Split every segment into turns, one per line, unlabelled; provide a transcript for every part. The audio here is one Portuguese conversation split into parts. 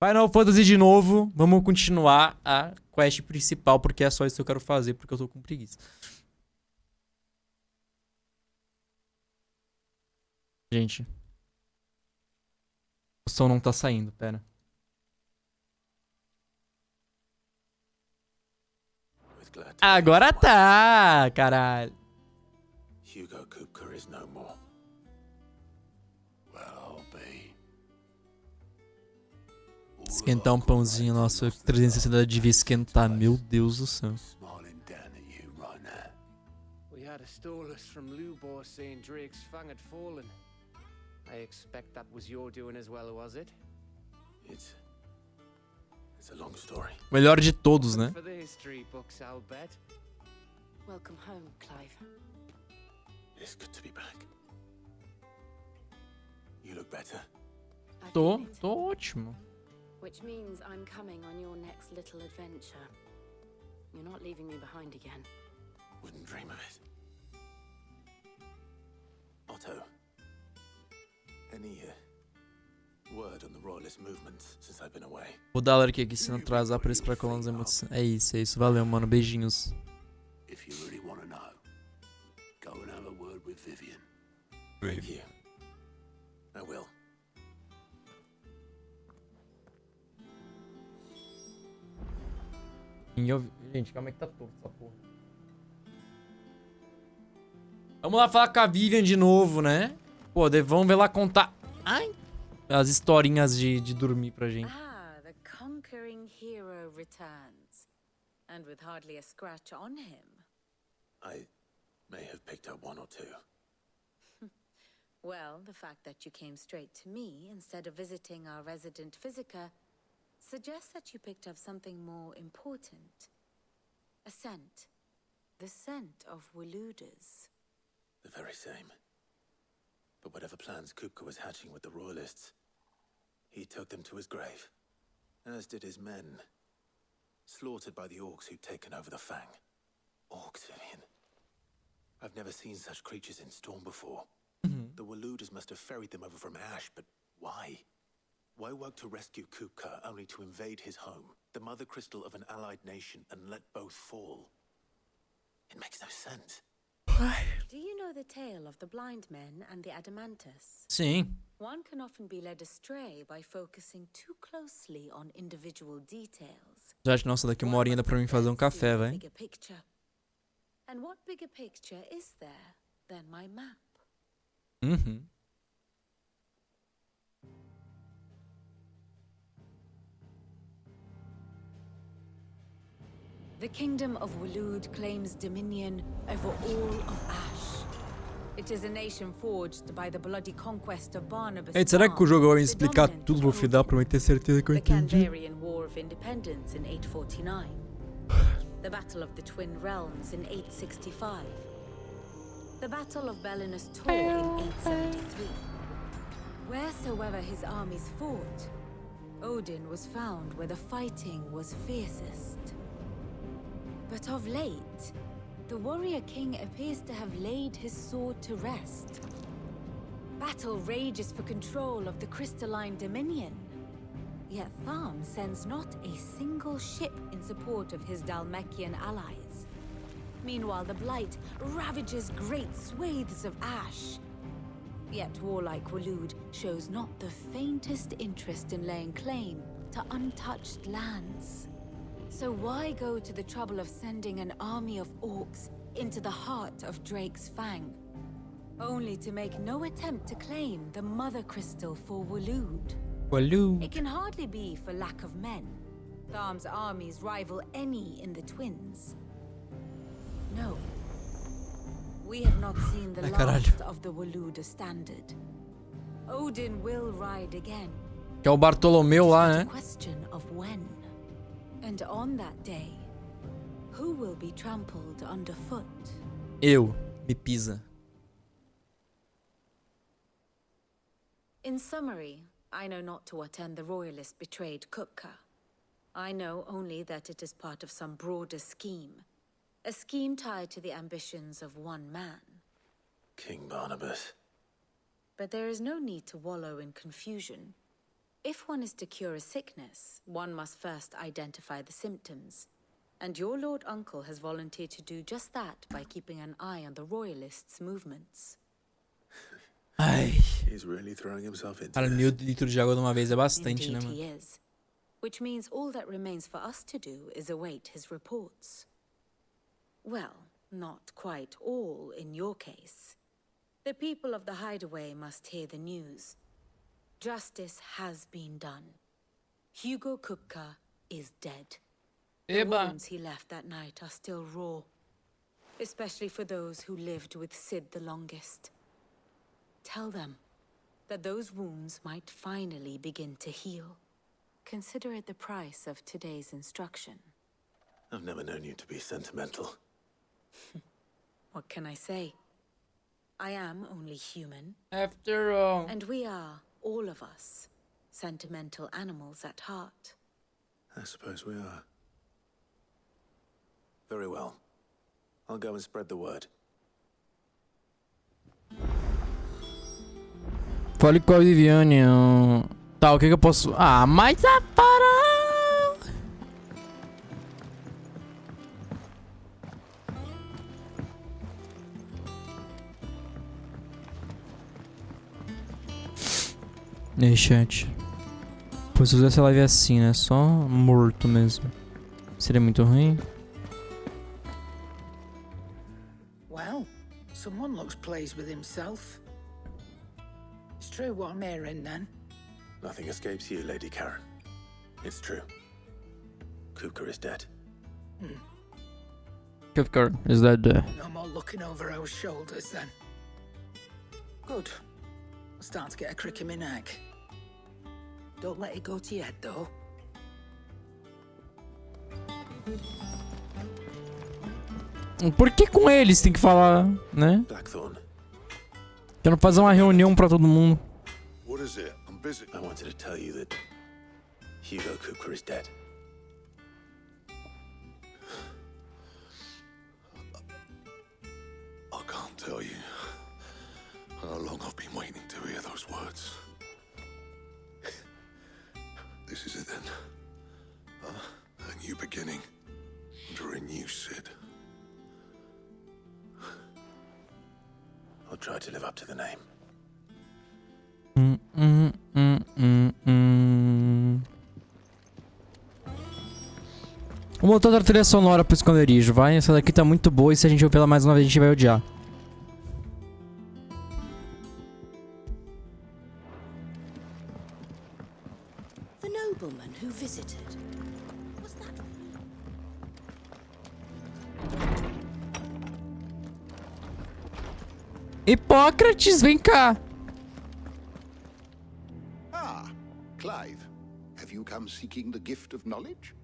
Final Fantasy de novo. Vamos continuar a quest principal, porque é só isso que eu quero fazer, porque eu tô com preguiça. Gente. O som não tá saindo, pera. Agora tá, caralho.
Hugo Kupka is no more. Well, be.
Esquentar um pãozinho, nossa, 360 devia esquentar, meu Deus do céu.
Smiling down at you right now.
We had a stolus from Lubor saying Drake's fang had fallen. I expect that was your doing as well, was it?
It's a long story.
Melhor de todos, né?
For the history books, I'll bet.
Welcome home, Clive.
It's good to be back. You look better.
I
Tô
feel it,
ótimo.
which means I'm coming on your next little adventure. You're not leaving me behind again.
Wouldn't dream of it. Otto, any word on the royalist movement since I've been away?
Vou dar like aqui se não atrasar por isso pra colar as emoções. É isso. Valeu, mano. Beijinhos.
If you really want to know, go and have a word with Vivian. Thank you. I will.
Gente, calma aí que tá torto essa porra. Vamos lá falar com a Vivian de novo, né? Pô, vamos ver lá contar... Ai! As historinhas de dormir pra gente.
Ah, the conquering hero returns. And with hardly a scratch on him.
I may have picked up one or two.
Well, the fact that you came straight to me instead of visiting our resident physiker suggests that you picked up something more important. A scent. The scent of Waludas.
The very same. But whatever plans Kupka was hatching with the royalists, he took them to his grave. As did his men. Slaughtered by the orcs who'd taken over the Fang. Orcs, Vivian. I've never seen such creatures in Storm before. The Waludas must have ferried them over from Ash, but why? Why work to rescue Kupka only to invade his home, the mother crystal of an allied nation, and let both fall? It makes no sense.
Do you know the tale of the blind men and the Adamantus?
Sim.
One can often be led astray by focusing too closely on individual details.
Já acho, nossa, daqui uma horinha dá pra mim fazer um café, velho.
Bigger picture. And what bigger picture is there than my map?
Uhum.
The kingdom of Walud claims dominion over all of Ash. It is a nation forged by the bloody conquest of Barnabas.
Ei, será que o jogo vai me explicar tudo no final pra eu ter certeza que eu
The
entendi?
Kandarian War of Independence in 849. The Battle of the Twin Realms in 865. The Battle of Belinus Tor in 873. Wheresoever his armies fought, Odin was found where the fighting was fiercest. But of late, the warrior king appears to have laid his sword to rest. Battle rages for control of the crystalline dominion. Yet Tharm sends not a single ship in support of his Dalmekian allies. Meanwhile, the Blight ravages great swathes of Ash. Yet warlike Walud shows not the faintest interest in laying claim to untouched lands. So why go to the trouble of sending an army of orcs into the heart of Drake's Fang, only to make no attempt to claim the Mother Crystal for Walud?
Walud.
It can hardly be for lack of men. Tharm's armies rival any in the Twins. No. We have not seen the last of the Waluda standard. Odin will ride again.
Que é o Bartolomeu lá,
It's
né?
a question of when. And on that day, who will be trampled underfoot?
Eu. Me pisa.
In summary, I know not to what end the royalists betrayed Kupka. I know only that it is part of some broader scheme. A scheme tied to the ambitions of one man.
King Barnabas.
But there is no need to wallow in confusion. If one is to cure a sickness, one must first identify the symptoms. And your Lord Uncle has volunteered to do just that by keeping an eye on the Royalists' movements.
Ai,
He's really throwing himself into
cara,
this.
1000 litros de água de uma vez é bastante,
Indeed
né, mano?
he is. Which means all that remains for us to do is await his reports. Well, not quite all in your case. The people of the Hideaway must hear the news. Justice has been done. Hugo Kupka is dead. The
Eba!
wounds he left that night are still raw, especially for those who lived with Sid the longest. Tell them that those wounds might finally begin to heal. Consider it the price of today's instruction.
I've never known you to be sentimental.
What can I say? I am only human,
After all.
and we are, all of us, sentimental animals at heart.
I suppose we are. Very well. I'll go and spread the word.
Fale com a Viviane. Tá, o que eu posso... Ah, mas a para... E aí, chat. Pô, se eu fizesse live assim, né? Só morto mesmo. Seria muito ruim.
Well, someone looks pleased with himself. It's true what I'm hearing, then.
Nothing escapes you, Lady Karen. It's true. Kupka is dead.
Kefkar, is that
No more looking over our shoulders, then. Good. I'm starting to get a crick in my neck. Don't let it go to your head, though.
Por que com eles tem que falar, né?
Blackthorn,
Quero fazer uma reunião pra todo mundo.
What is it? I'm busy.
I wanted to tell you that Hugo Kupka is dead.
I can't tell you how long I've been waiting to hear those words. This is it then. A new beginning under a new Sid.
I'll try to live up to the name.
Vamos botar outra trilha sonora pro esconderijo, vai? Essa daqui tá muito boa e se a gente ouvir ela mais uma vez a gente vai odiar.
The nobleman who visited. Was that?
Hipócrates, vem cá!
Ah, Clive. Have you come seeking the gift of knowledge?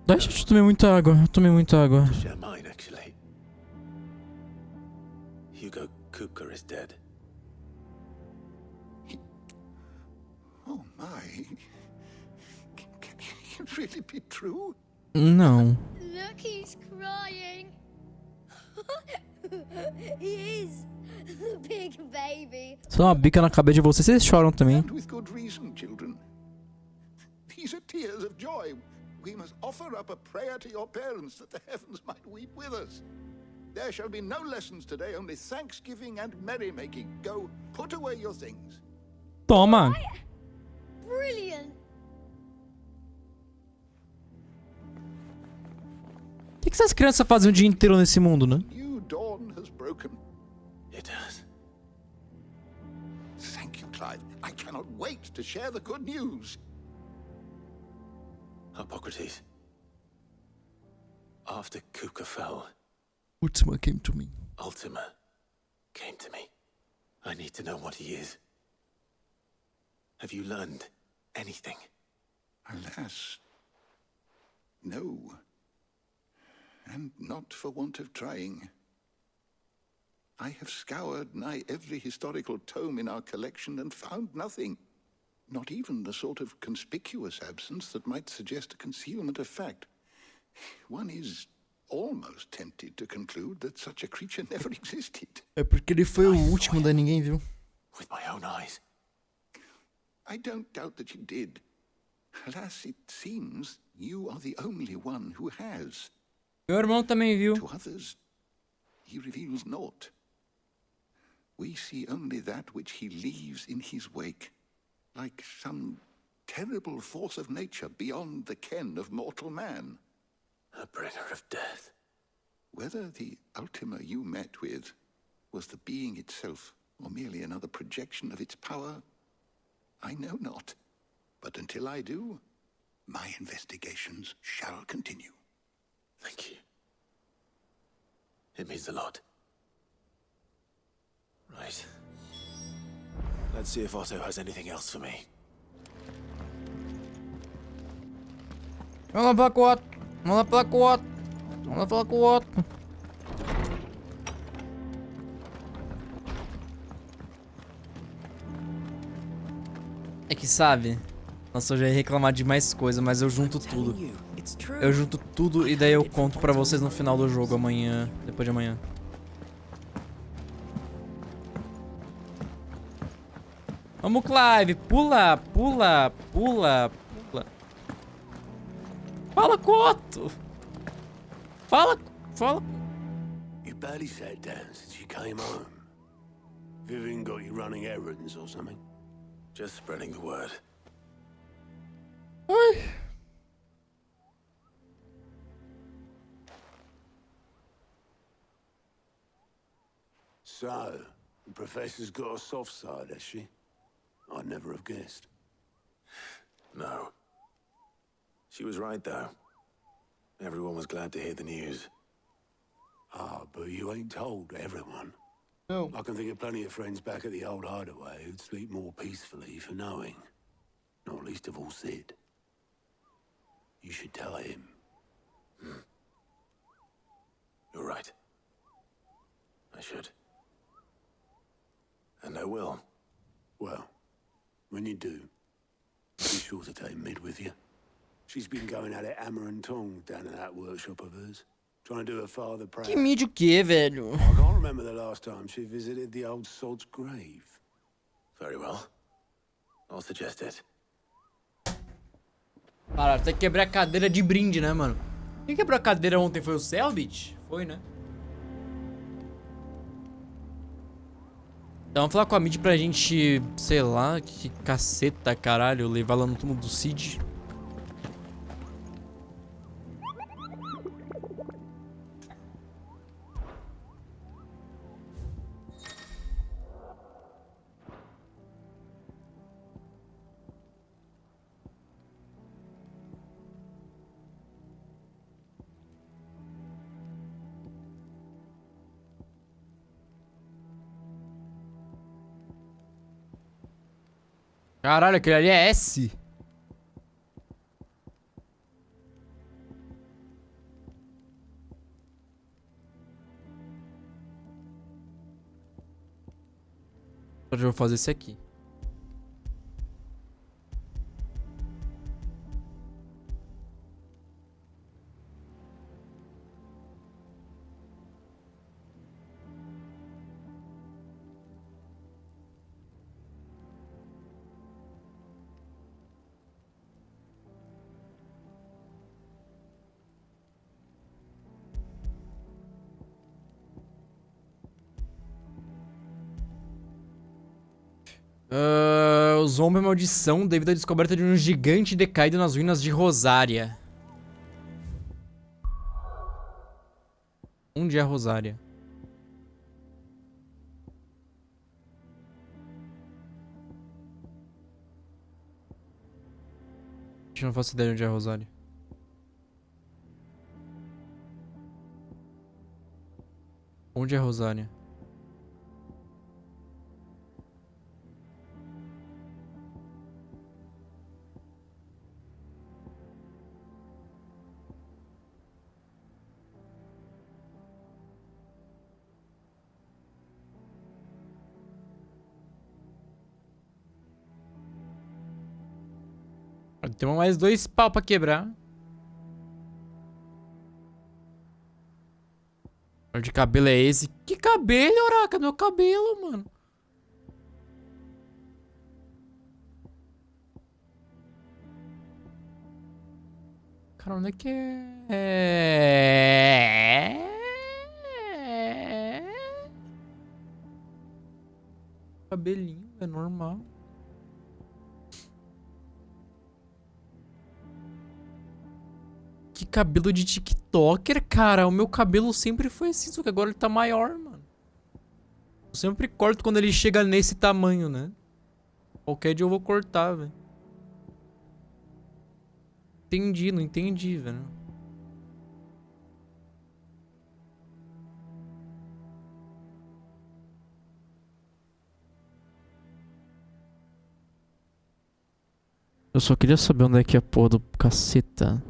Deixa eu tomei muita água, eu tomei muita água.
Share mine, actually. Hugo Kupka is dead.
Oh my. Can it really be true?
Não.
Look, he's crying. He is. Big baby.
Só uma bica na cabeça de vocês, vocês choram também.
And with good reason, children. These are tears of joy. We must offer up a prayer to your parents that the heavens might weep with us. There shall be no lessons today, only thanksgiving and merrymaking. Go, put away your things.
Toma!
Brilliant.
O que essas crianças fazem o dia inteiro nesse mundo, né?
New dawn has broken.
It has.
Thank you, Clive. I cannot wait to share the good news.
Hippocrates. After Kupka fell,
Ultima came to me.
Ultima came to me. I need to know what he is. Have you learned anything?
Alas, no. And not for want of trying. I have scoured nigh every historical tome in our collection and found nothing. Not even the sort of conspicuous absence that might suggest a concealment of fact. One is almost tempted to conclude that such a creature never existed.
É porque ele foi o último, daí ninguém viu.
With my own eyes.
I don't doubt that you did. Alas, it seems you are the only one who has.
Meu irmão também viu.
To others, he reveals naught. We see only that which he leaves in his wake, like some terrible force of nature beyond the ken of mortal man.
A bringer of death.
Whether the Ultima you met with was the being itself, or merely another projection of its power, I know not. But until I do, my investigations shall continue.
Thank you. It means a lot. Right. Let's see if Otto has anything else for me.
Vamos lá falar com o Otto. Vamos lá falar com o Otto. Vamos lá falar com o Otto. É que sabe, nossa, eu já ia reclamar de mais coisa, mas eu junto tudo. Eu junto tudo e daí eu conto pra vocês no final do jogo amanhã, depois de amanhã. Vamos, Clive, pula, pula, pula, pula. Fala com o Otto. Fala.
You barely sat down since you came home. Vivian got you running errands or something?
Just spreading the word.
Ai.
So, the professor's got a soft side, has she? I'd never have guessed.
No. She was right, though. Everyone was glad to hear the news.
Ah, but you ain't told everyone.
No.
I can think of plenty of friends back at the old hideaway who'd sleep more peacefully for knowing. Not least of all Sid. You should tell him.
You're right. I should. And I will.
Well, when you do, be sure to take Mid with you. She's been going at it hammer and tong down at that workshop of hers. Trying to do her father proud.
Que mídia o quê, velho?
I can't remember the last time she visited the old sod's grave.
Very well. I'll suggest it.
Cara, tem que quebrar a cadeira de brinde, né, mano? Quem quebrou a cadeira ontem foi o Selbit? Foi, né? Então vamos falar com a Mid pra gente, sei lá, que caceta, caralho, levar ela no túmulo do Cid. Caralho, aquele ali é S. Hoje eu vou fazer esse aqui. O Zombie é maldição devido à descoberta de um gigante decaído nas ruínas de Rosária. Onde é Rosária? Eu não faço ideia de onde é Rosária. Onde é Rosária? Tem mais 2 pau pra quebrar. Olha de cabelo é esse? Que cabelo, Oraca? Meu cabelo, mano. Cara, onde é que é? Cabelinho, é normal. Que cabelo de TikToker, cara. O meu cabelo sempre foi assim, só que agora ele tá maior, mano. Eu sempre corto quando ele chega nesse tamanho, né? Qualquer dia eu vou cortar, velho. Entendi, não entendi, velho. Eu só queria saber onde é que é a porra do caceta.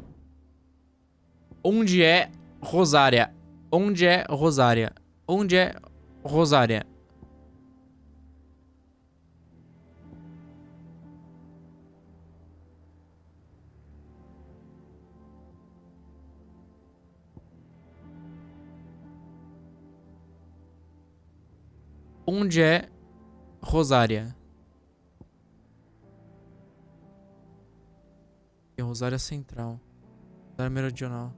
Onde é Rosária? Onde é Rosária? Onde é Rosária? Onde é Rosária? É Rosária Central. Rosária Meridional.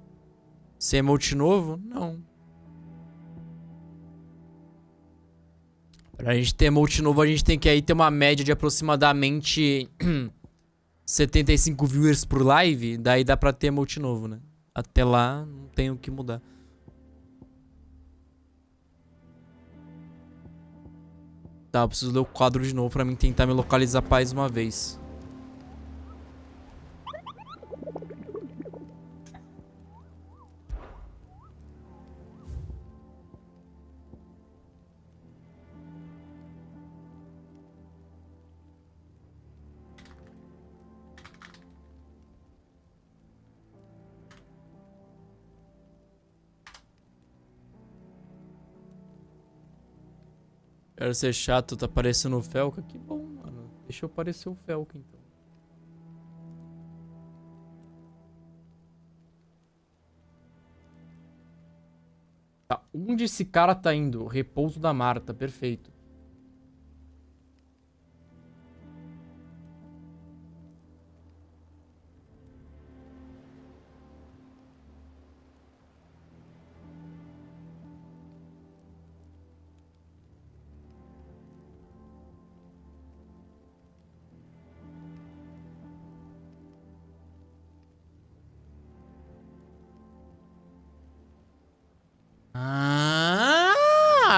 Se é emote novo? Não. Pra gente ter emote novo, a gente tem que aí ter uma média de aproximadamente 75 viewers por live. Daí dá pra ter emote novo, né? Até lá, não tem o que mudar. Tá, eu preciso ler o quadro de novo pra mim tentar me localizar mais uma vez. Quero ser chato, tá aparecendo o Felca? Que bom, mano. Deixa eu aparecer o Felca, então. Tá, onde esse cara tá indo? Repouso da Marta, perfeito.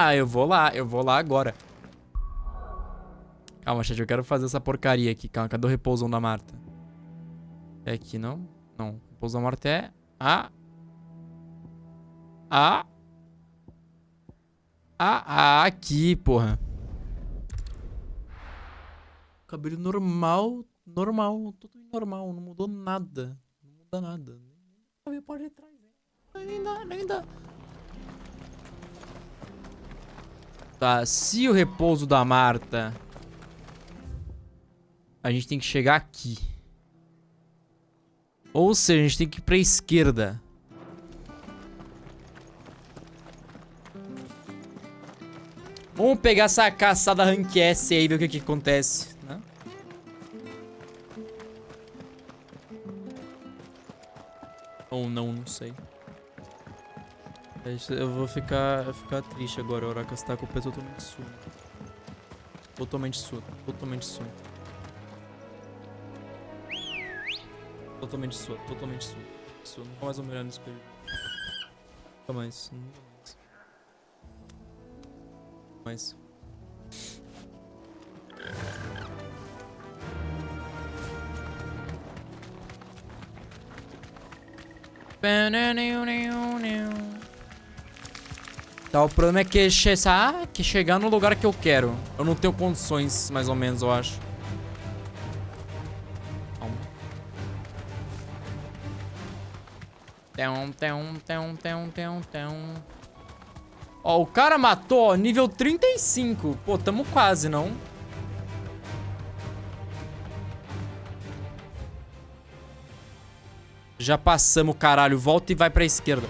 Ah, eu vou lá agora. Calma, chat, eu quero fazer essa porcaria aqui. Calma, cadê o repousão da Marta? É aqui, não? Não, o repousão da Marta é... aqui, porra. Cabelo normal, tudo normal, não mudou nada. Não muda nada. Cabelo pode ir atrás, nem dá. Tá, se o repouso da Marta... A gente tem que chegar aqui. Ou seja, a gente tem que ir pra esquerda. Vamos pegar essa caçada rank S aí e ver o que acontece, né? Ou não, não sei. Eu vou ficar triste agora. O Aracas tá com o pé totalmente surdo. Totalmente surdo. Nunca mais vou me olhar no espelho. Nunca mais. Tá, o problema é que chegar no lugar que eu quero. Eu não tenho condições, mais ou menos, eu acho. Ó, o cara matou, ó, nível 35. Pô, tamo quase, não? Já passamos, caralho. Volta e vai pra esquerda.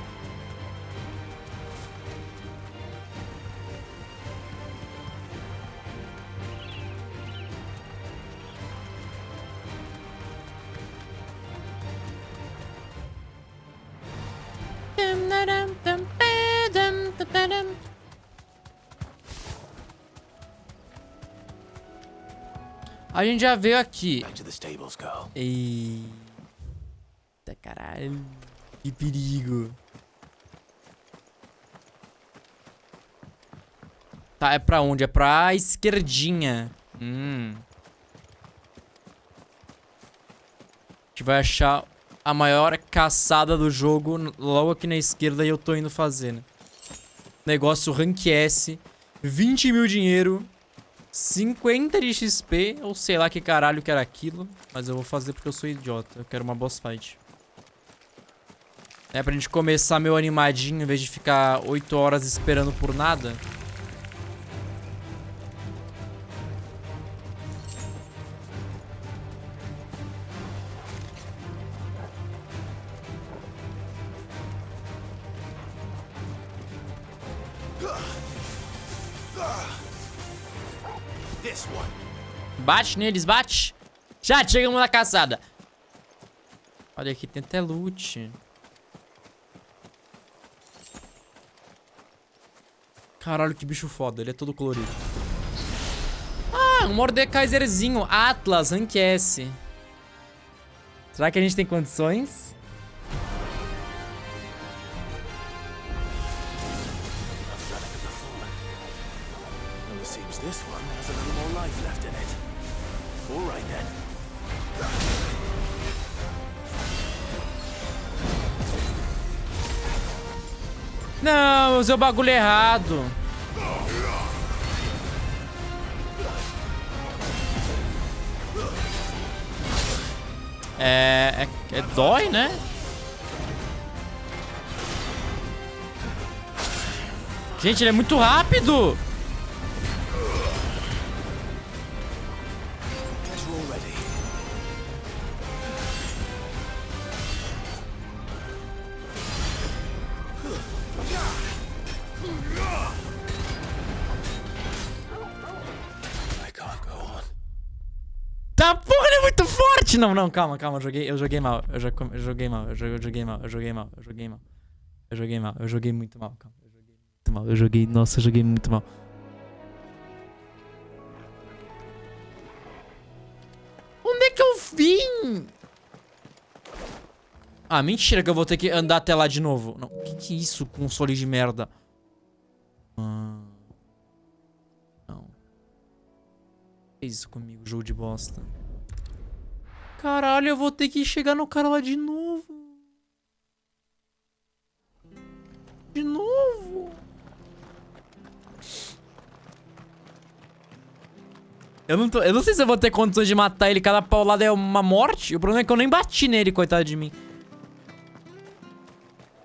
A gente já veio aqui.
Back to the stables, girl.
Eita, caralho. Que perigo. Tá, é pra onde? É pra esquerdinha. A gente vai achar a maior caçada do jogo logo aqui na esquerda e eu tô indo fazer, né? Negócio rank S. 20 mil dinheiro. 50 de XP. Ou sei lá que caralho que era aquilo. Mas eu vou fazer porque eu sou idiota. Eu quero uma boss fight. É pra gente começar meio animadinho em vez de ficar 8 horas esperando por nada. Bate neles, bate. Já chegamos na caçada. Olha aqui, tem até loot. Caralho, que bicho foda. Ele é todo colorido. Ah, um Mordekaiserzinho. Atlas, rank S. Será que a gente tem condições?
Well, it seems this one has a little more life left in it. All right then.
Não, eu usei o bagulho errado. É dói, né? Gente, ele é muito rápido. Tá, porra, ele é muito forte! Não, não, calma, calma, eu joguei mal. Eu joguei mal, eu joguei mal, eu joguei mal, eu joguei mal. Eu joguei mal, eu joguei muito mal, calma. Eu joguei muito mal, nossa, eu joguei muito mal. Onde é que eu vim? Ah, mentira que eu vou ter que andar até lá de novo. Não, que é isso, console de merda? Não. Fez isso comigo, jogo de bosta. Caralho, eu vou ter que chegar no cara lá de novo. De novo. Eu não sei se eu vou ter condições de matar ele. Cada paulada é uma morte. O problema é que eu nem bati nele, coitado de mim.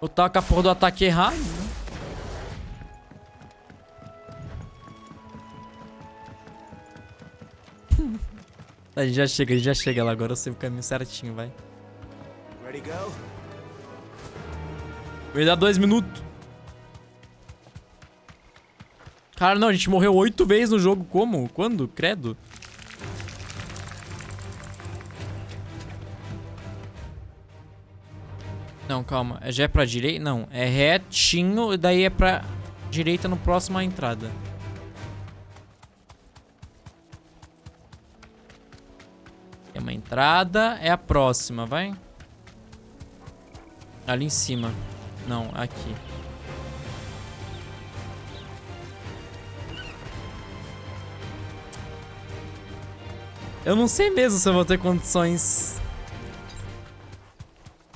Eu tava com a porra do ataque errado, né? A gente já chega lá agora. Eu sei o caminho certinho, vai.
Ready, go?
Vai dar 2 minutos. Cara, não, a gente morreu 8 vezes no jogo. Como? Quando? Credo. Não, calma. Já é pra direita? Não, é retinho e daí é pra direita no próximo à entrada. É uma entrada, é a próxima, vai. Ali em cima. Não, aqui. Eu não sei mesmo se eu vou ter condições.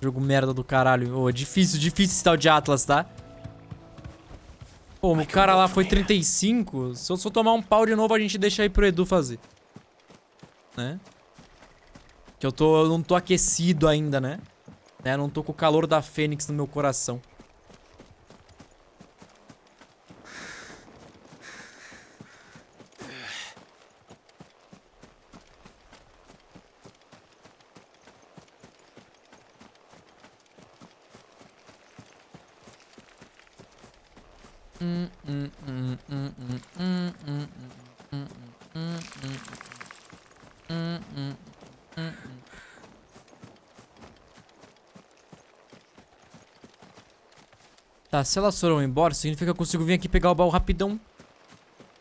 Jogo merda do caralho. Oh, difícil esse tal de Atlas, tá? Pô, o cara lá foi 35. Se eu só tomar um pau de novo, a gente deixa aí pro Edu fazer. Né? Que eu não tô aquecido ainda, né? Não tô com o calor da Fênix no meu coração. Tá, se elas foram embora, significa que eu consigo vir aqui pegar o baú rapidão.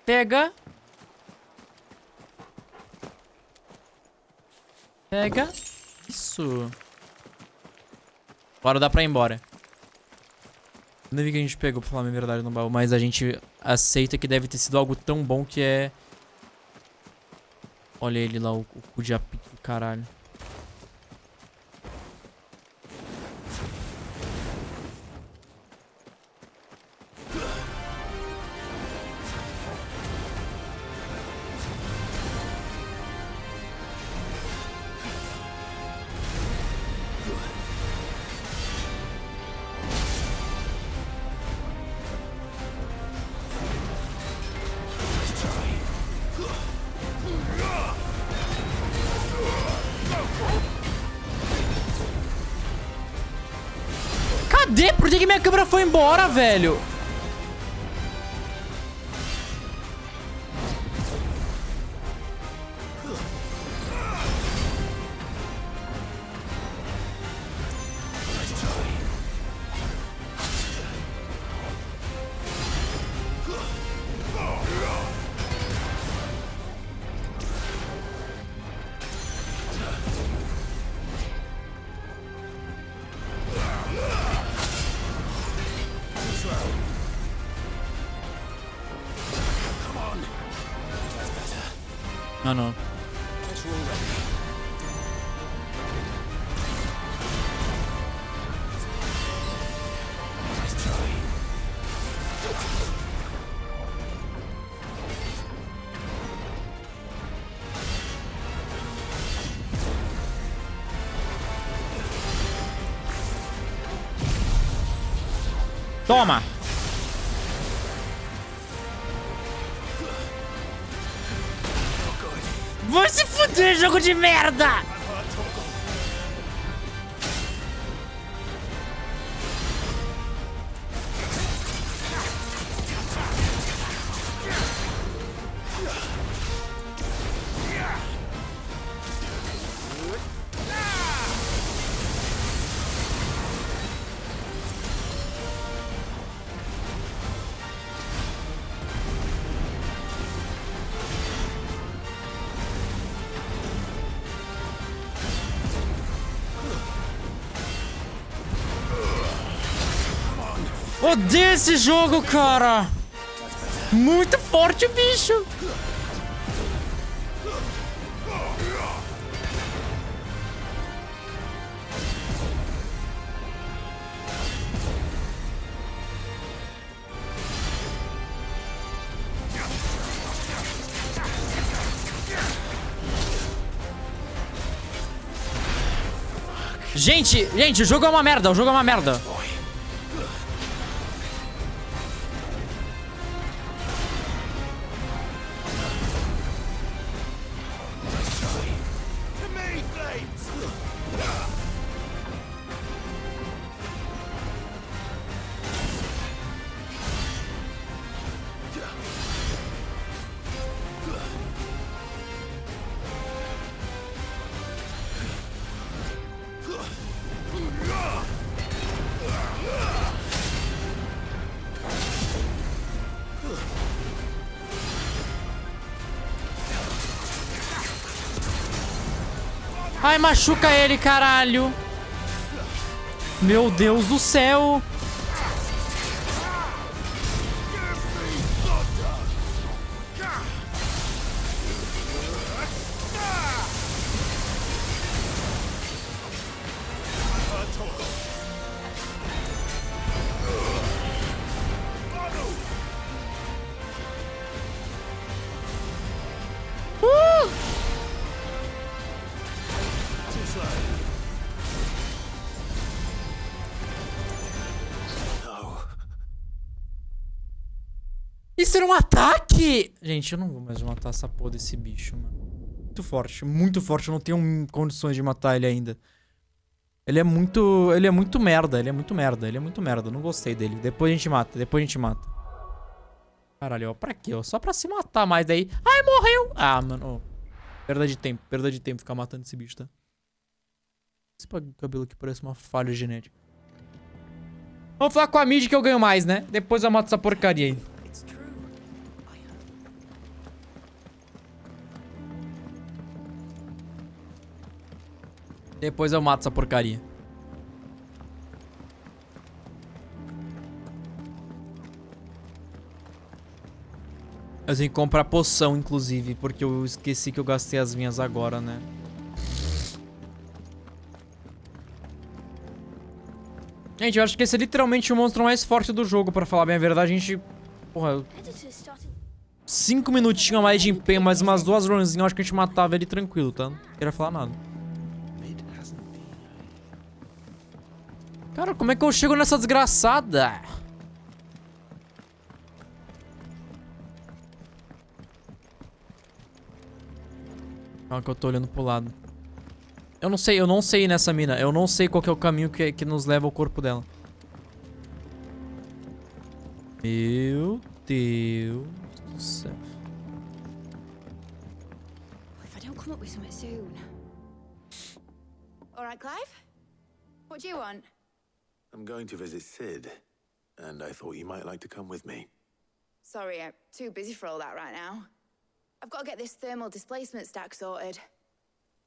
Pega. Pega. Isso. Agora dá pra ir embora. Não vi que a gente pegou, pra falar a verdade, no baú. Mas a gente aceita que deve ter sido algo tão bom que é... Olha ele lá, o cu de apito do caralho. Cadê? Por que minha câmera foi embora, velho? Ah, não. Toma! Vai se fuder, jogo de merda! Odeio esse jogo, cara! Muito forte o bicho! Gente, o jogo é uma merda, o jogo é uma merda. Ai, machuca ele, caralho. Meu Deus do céu. Isso era um ataque! Gente, eu não vou mais matar essa porra desse bicho, mano. Muito forte, eu não tenho condições de matar ele ainda. Ele é muito merda, ele é muito merda, não gostei dele. Depois a gente mata, Caralho, ó, pra quê? Ó? Só pra se matar mais daí. Ai, morreu! Ah, mano, ó. Perda de tempo ficar matando esse bicho, tá? Esse cabelo aqui parece uma falha genética. Vamos falar com a mid que eu ganho mais, né? Depois eu mato essa porcaria aí. Depois eu mato essa porcaria. Eu tenho que comprar poção, inclusive, porque eu esqueci que eu gastei as minhas agora, né? Gente, eu acho que esse é literalmente o monstro mais forte do jogo, pra falar bem a verdade. A gente... Porra... 5 minutinhos a mais de empenho, mais umas 2 runzinhas, eu acho que a gente matava ele tranquilo, tá? Não queria falar nada. Cara, como é que eu chego nessa desgraçada? Calma que eu tô olhando pro lado. Eu não sei nessa mina. Eu não sei qual que é o caminho que nos leva ao corpo dela. Meu Deus do céu.
If I don't come up with something soon. All right, Clive? What do you want?
I'm going to visit Sid, and I thought you might like to come with me.
Sorry, I'm too busy for all that right now. I've got to get this thermal displacement stack sorted.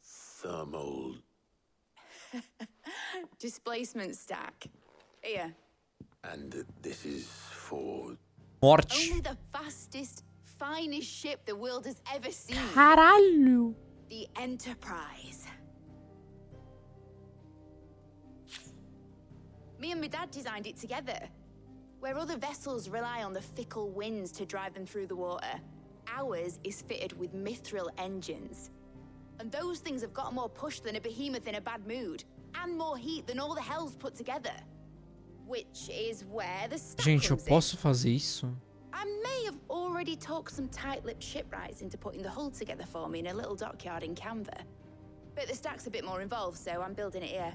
Thermal...
Displacement stack. Here.
And this is for...
Morte.
Only the fastest, finest ship the world has ever seen.
Caralho.
The Enterprise. Me and my dad designed it together. Where other vessels rely on the fickle winds to drive them through the water, ours is fitted with mithril engines. And those things have got more push than a behemoth in a bad mood, and more heat than all the hells put together. Which is where the stack
Gente, eu
comes
posso fazer isso?
I may have already talked some tight-lipped shipwrights into putting the hull together for me in a little dockyard in Canva. But the stack's a bit more involved, so I'm building it here.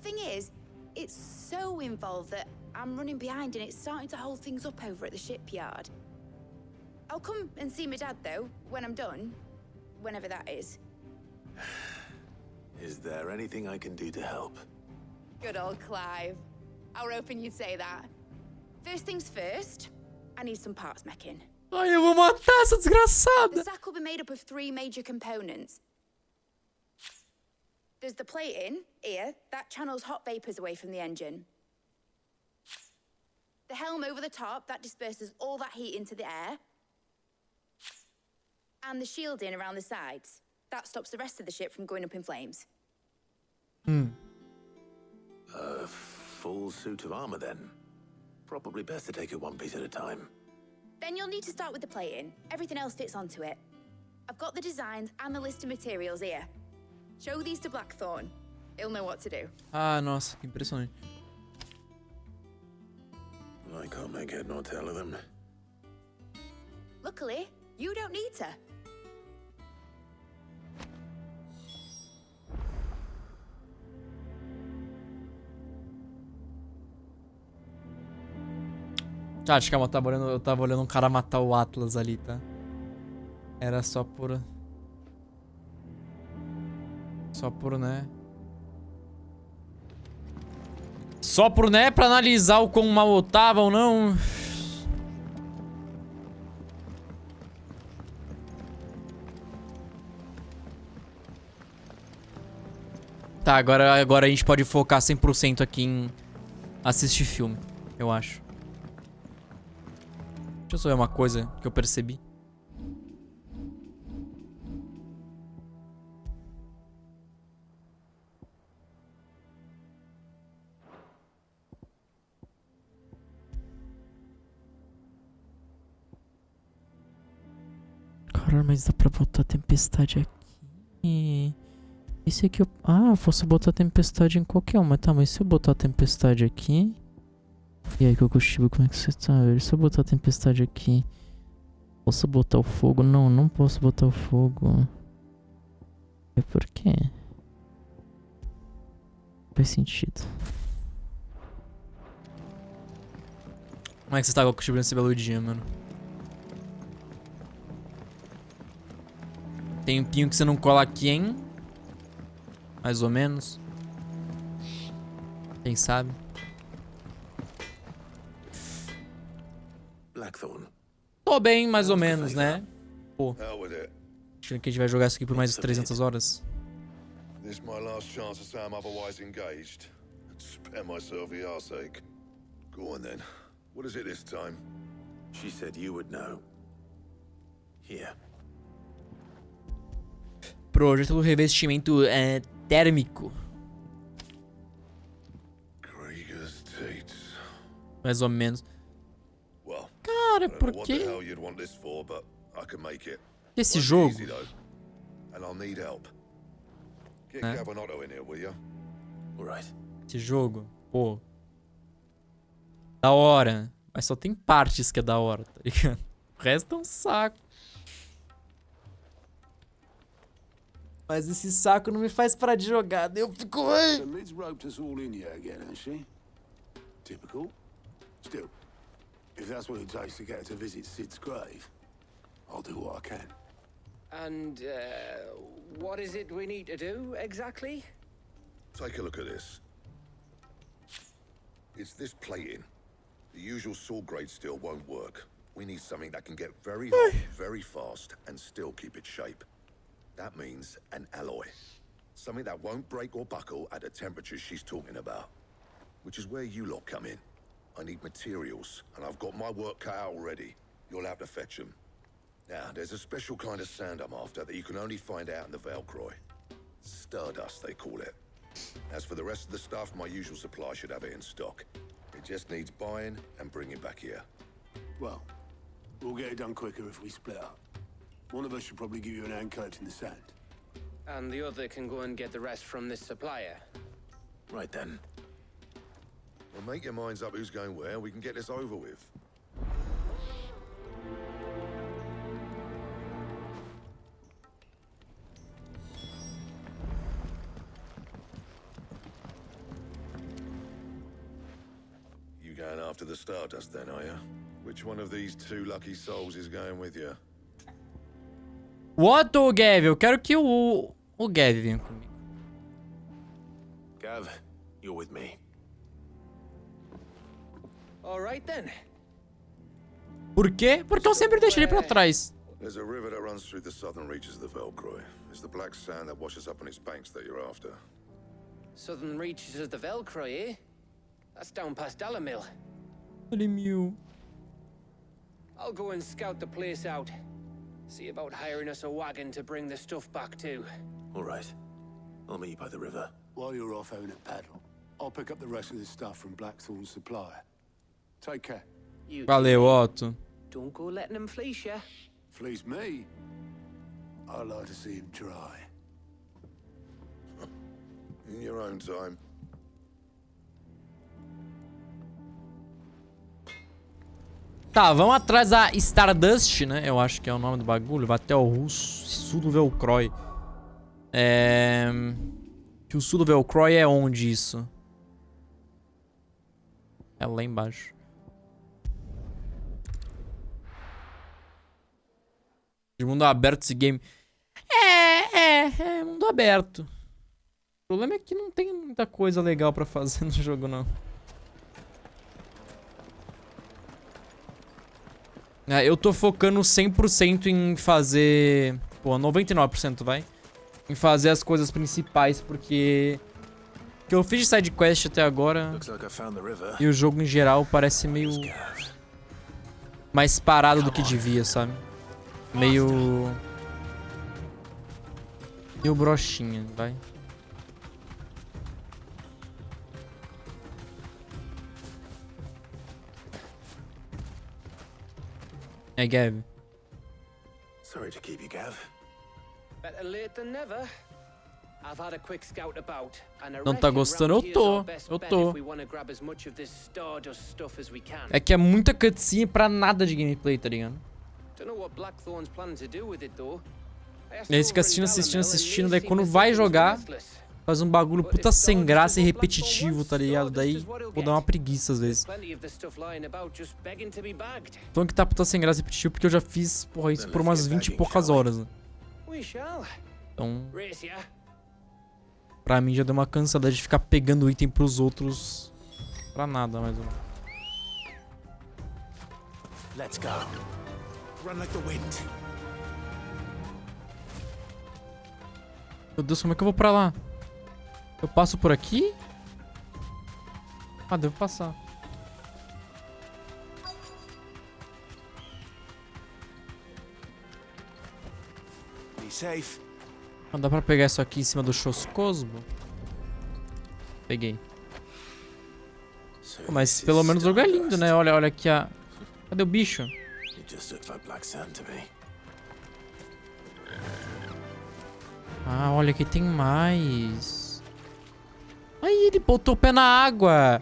Thing is, it's so involved that I'm running behind and it's starting to hold things up over at the shipyard. I'll come and see my dad, though, when I'm done. Whenever that is.
Is there anything I can do to help?
Good old Clive. I was hoping you'd say that. First things first, I need some parts meching.
Ai, eu vou matar essa
The
desgraçada.
stack will be made up of 3 major components. There's the plating, here, that channels hot vapors away from the engine. The helm over the top, that disperses all that heat into the air. And the shielding around the sides. That stops the rest of the ship from going up in flames.
A full suit of armor, then. Probably best to take it one piece at a time.
Then you'll need to start with the plating. Everything else fits onto it. I've got the designs and the list of materials here. Show these to Blackthorn. He'll know what to do.
Ah, nossa, que impressionante.
I can't make head nor tail of them.
Luckily, you don't need to.
Ah, acho que eu tava olhando um cara matar o Atlas ali, tá? Era só por... né? Só por, né? Pra analisar o quão mal eu tava ou não. Tá, agora a gente pode focar 100% aqui em assistir filme, eu acho. Deixa eu só ver uma coisa que eu percebi. Caralho, mas dá pra botar tempestade aqui. Esse aqui eu... Ah, eu posso botar tempestade em qualquer uma. Tá, mas se eu botar tempestade aqui... E aí, Kokushiba, como é que você tá, velho? Se eu botar a tempestade aqui... Posso botar o fogo? Não, não posso botar o fogo. É por quê? Faz sentido. Como é que você tá, Kokushiba, nesse belo dia, mano? Tempinho que você não cola aqui, hein? Mais ou menos. Quem sabe?
Blackthorn.
Tô bem, mais ou menos, né? Pô,
Hell with it.
achando que a gente vai jogar isso aqui por mais de 300 horas.
This my last chance to say I'm otherwise engaged. Spare myself the arseache. Go on then. What is it this time?
She said you would know. Here.
Projeto do revestimento térmico.
Krieger's Tates.
Mais ou menos.
Well,
Cara,
I don't
por
know what the
quê?
hell you'd want this for, but I can make it.
Esse
Won't be
jogo?
easy, though. And I'll need help. Get
Huh?
Gav and Otto in here, will you?
All right.
Esse jogo, pô. Da hora. Mas só tem partes que é da hora, tá ligado? O resto é um saco. Mas esse saco não me faz parar de jogar. Daí eu fico...
So Lid's roped us all in here again, has she? Typical. Still, if that's what it takes to get her to visit Sid's grave, I'll do what I can.
And, what is it we need to do, exactly?
Take a look at this. It's this plating. The usual sword grade steel won't work. We need something that can get very hot, very fast, and still keep its shape. That means an alloy. Something that won't break or buckle at the temperatures she's talking about. Which is where you lot come in. I need materials, and I've got my work cut out already. You'll have to fetch them. Now, there's a special kind of sand I'm after that you can only find out in the Velcroy. Stardust, they call it. As for the rest of the stuff, my usual supply should have it in stock. It just needs buying and bringing back here.
Well, we'll get it done quicker if we split up. One of us should probably give you an hand collecting the sand.
And the other can go and get the rest from this supplier.
Right then.
Well, make your minds up who's going where, and we can get this over with. You going after the Stardust then, are you? Which one of these two lucky souls is going with you?
What, o Gav? Eu quero que o Gav venha comigo.
Gav, you're with me.
All right then.
Por quê? Porque eu sempre deixo ele pra trás.
There's a river that runs through the southern reaches of the Velcroy. It's the black sand that washes up on its banks that you're after.
Southern reaches of the Velcroy, eh? That's down past Dalamil.
Olha, meu.
I'll go and scout the place out. See about hiring us a wagon to bring the stuff back to.
All right. I'll meet you by the river.
While you're off having a paddle, I'll pick up the rest of the stuff from Blackthorn's supplier. Take care.
You
Valeu, Otto.
don't go letting him fleece ya.
Fleece me? I like to see him try.
In your own time.
Tá, vamos atrás da Stardust, né? Eu acho que é o nome do bagulho. Vai até o sul do Velcroy. Que o sul do Velcroy é onde isso? É lá embaixo. De mundo aberto esse game. É mundo aberto. O problema é que não tem muita coisa legal pra fazer no jogo, não. Eu tô focando 100% em fazer... Pô, 99% vai. Em fazer as coisas principais, porque... O que eu fiz de side quest até agora...
Looks like I found the river.
E o jogo em geral parece meio... mais parado do que devia, sabe? Meio broxinha, vai. É, Gav.
Sorry to keep you, Gav.
Better late than never. I've had a quick scout about, and I
Não tá
reckon
gostando?
round
Eu
here's
tô.
our best
Eu
bet
tô.
if we wanna grab as much of this Stardust stuff as we can.
É que é muita cutscene pra nada de gameplay, tá ligado?
Don't know what Blackthorn's planning to do with it though.
E aí fica assistindo, daí quando vai jogar, faz um bagulho puta sem graça e repetitivo, tá ligado? Daí, pô, dá uma preguiça às vezes. Então que tá puta sem graça e repetitivo porque eu já fiz, porra, isso por umas 20 e poucas horas, né? Então, pra mim já deu uma cansada de ficar pegando item pros outros pra nada, mais ou menos.
Let's go. Run like the wind.
Meu Deus, como é que eu vou pra lá? Eu passo por aqui? Ah, devo passar.
Be safe.
Ah, dá pra pegar isso aqui em cima do Choscosmo? Peguei. Pô, mas pelo menos o lugar é lindo, né? Olha, olha aqui a... Cadê o bicho?
It just looks like black sand to me.
Ah, olha, aqui tem mais. Aí, ele botou o pé na água.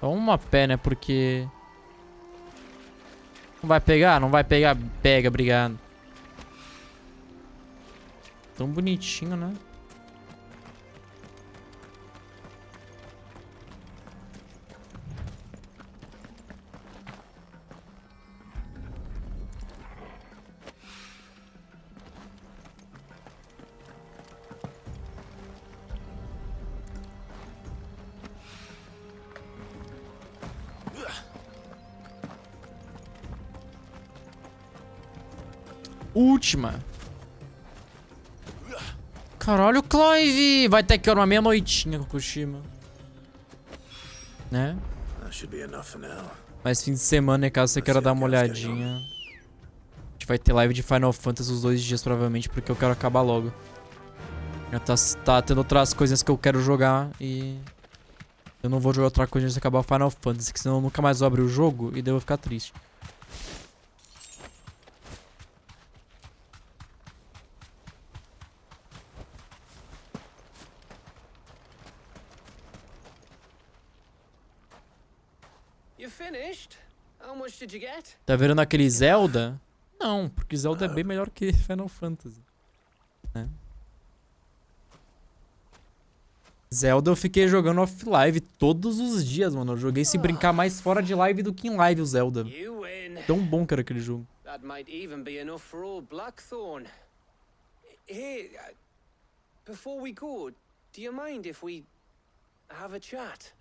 Toma pé, né? Porque... Não vai pegar? Não vai pegar? Pega, obrigado. Tão bonitinho, né? Última. Caralho, Clive! Vai ter que ir uma meia-noitinha com o Kushima. Né?
That should be enough for now.
Mas fim de semana, né, caso você queira dar uma olhadinha. A gente vai ter live de Final Fantasy os 2 dias, provavelmente, porque eu quero acabar logo. Já tá tendo outras coisas que eu quero jogar e... Eu não vou jogar outra coisa antes de acabar o Final Fantasy, que senão eu nunca mais vou abrir o jogo e daí eu vou ficar triste.
You finished? How much did you get?
Tá vendo aquele Zelda? Não, porque Zelda é bem melhor que Final Fantasy. Né? Zelda eu fiquei jogando off-live todos os dias, mano. Eu joguei sem brincar mais fora de live do que em live o Zelda. Tão bom que era aquele jogo.
That might even be enough for old Blackthorn. Hey, before we go, do you mind if we have a chat?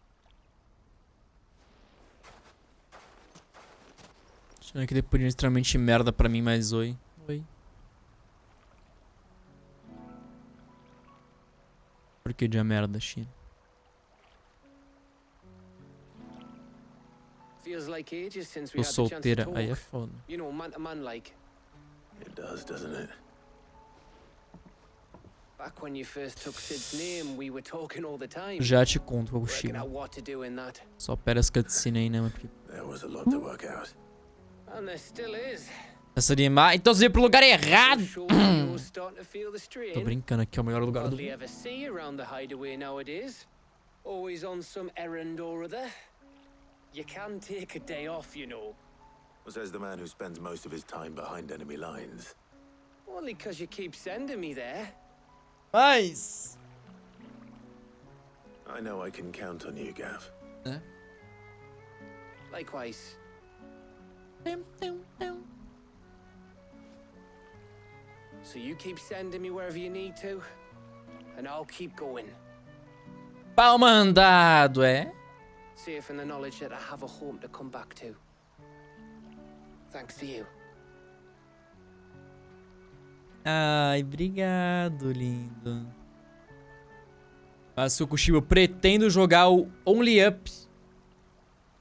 Achando que depois de extremamente merda pra mim, mas oi. Oi. Por que de merda, China? Tô solteira, aí é foda.
You know, man to man like.
It does, doesn't it?
Back when you first took Sid's name, we were talking all the time.
Já te conto,
Working
Kushima.
out what to do in that.
Só pera as cutscenes aí, né, meu filho?
There was a lot to work out.
And there still is.
Essa animar. Então você veio pro lugar errado.
Sure you're starting to feel the
Tô
strain.
brincando, aqui é o melhor lugar do
Hardly
mundo.
ever see you around the hideaway nowadays. Always on some errand or other. You can take a day off, you know.
Says the man who spends most of his time behind enemy lines.
Only 'cause you keep sending me there.
Mas...
I know I can count on you, Gav.
Né?
Likewise. So you keep sending me wherever you need to, and I'll keep going.
Pau mandado, é?
Safe in the knowledge that I have a home to come back to. Thanks to you.
Ai, obrigado, lindo. Mas, Kushima, eu pretendo jogar o Only Up.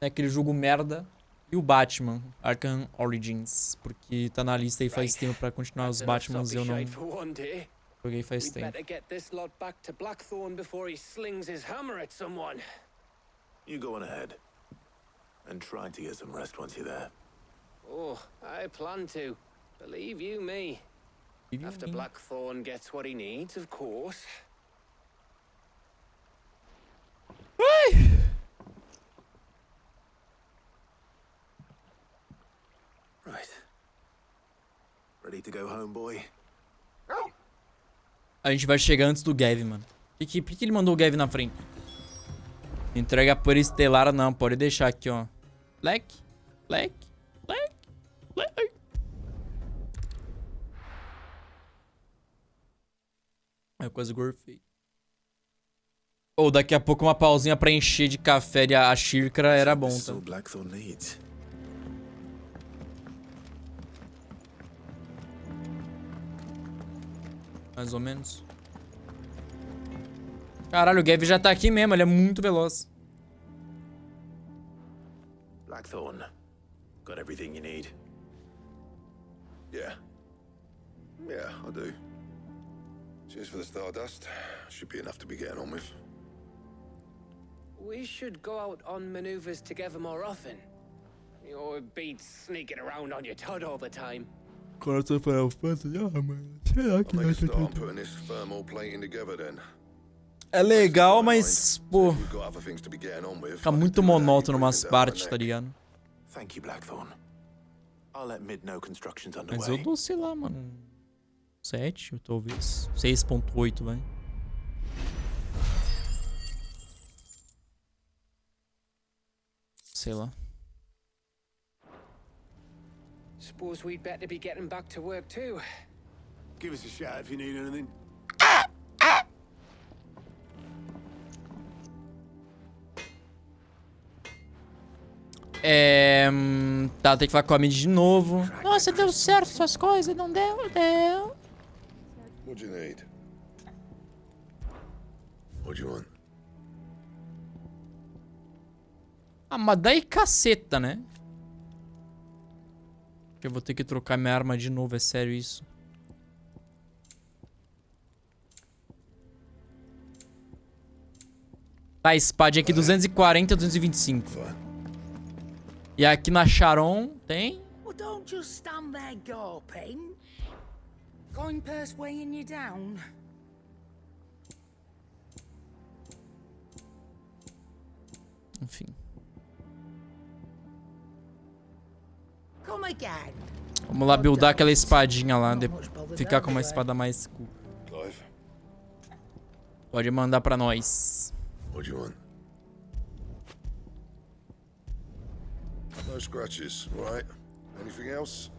É aquele jogo merda. E o Batman, Arkham Origins. Porque tá na lista aí faz tempo pra continuar os Batmans e eu não joguei faz tempo.
You go on ahead. And try to get some rest once you're there.
Oh, I plan to. Believe you me. After Blackthorn gets what he needs, of course.
Right. Ready to go home, boy?
A gente vai chegar antes do Gav, mano. Por que ele mandou o Gav na frente? Entrega a poeira estelar, não. Pode deixar aqui, ó. Leque. Leque. Leque. Leque. É quase gorfei. Ou daqui a pouco uma pausinha pra encher de café a xícara era bom,
This is
tá?
all Blackthorn needs.
Mais ou menos. Caralho, o Gav já tá aqui mesmo, ele é muito veloz.
Blackthorn, got everything you need.
Yeah. Yeah, I do. Cheers for the stardust. Should be enough to be getting on with.
We should go out on maneuvers together more often. You'll be sneaking around on your Todd all the time.
I'll make a start on putting this thermal plating together then.
É legal, mas, pô,
We've got other things to be getting on with.
fica muito monótono umas partes, tá ligado?
Thank you, Blackthorn. I'll let Mid know construction's
Mas eu
underway.
dou, sei lá, mano. 7, talvez. 6.8, vai. Sei lá.
Suppose we'd better be getting back to work too.
Give us a shout if you need anything.
Tá, tem que falar com a Mid de novo. Nossa, deu certo suas coisas, não deu? Deu.
What do you need? What do you want?
Ah, mas daí caceta, né? Eu vou ter que trocar minha arma de novo, é sério isso. Tá, espadinha aqui 240, 225. E aqui na Charon tem...
Well, don't just stand there gawping. Going purse weighing you down.
Enfim.
Come again.
Vamos lá buildar aquela espadinha lá. Ficar com uma espada mais cool.
Clive,
Pode mandar pra nós.
what do you want? No scratches, all right? Anything else?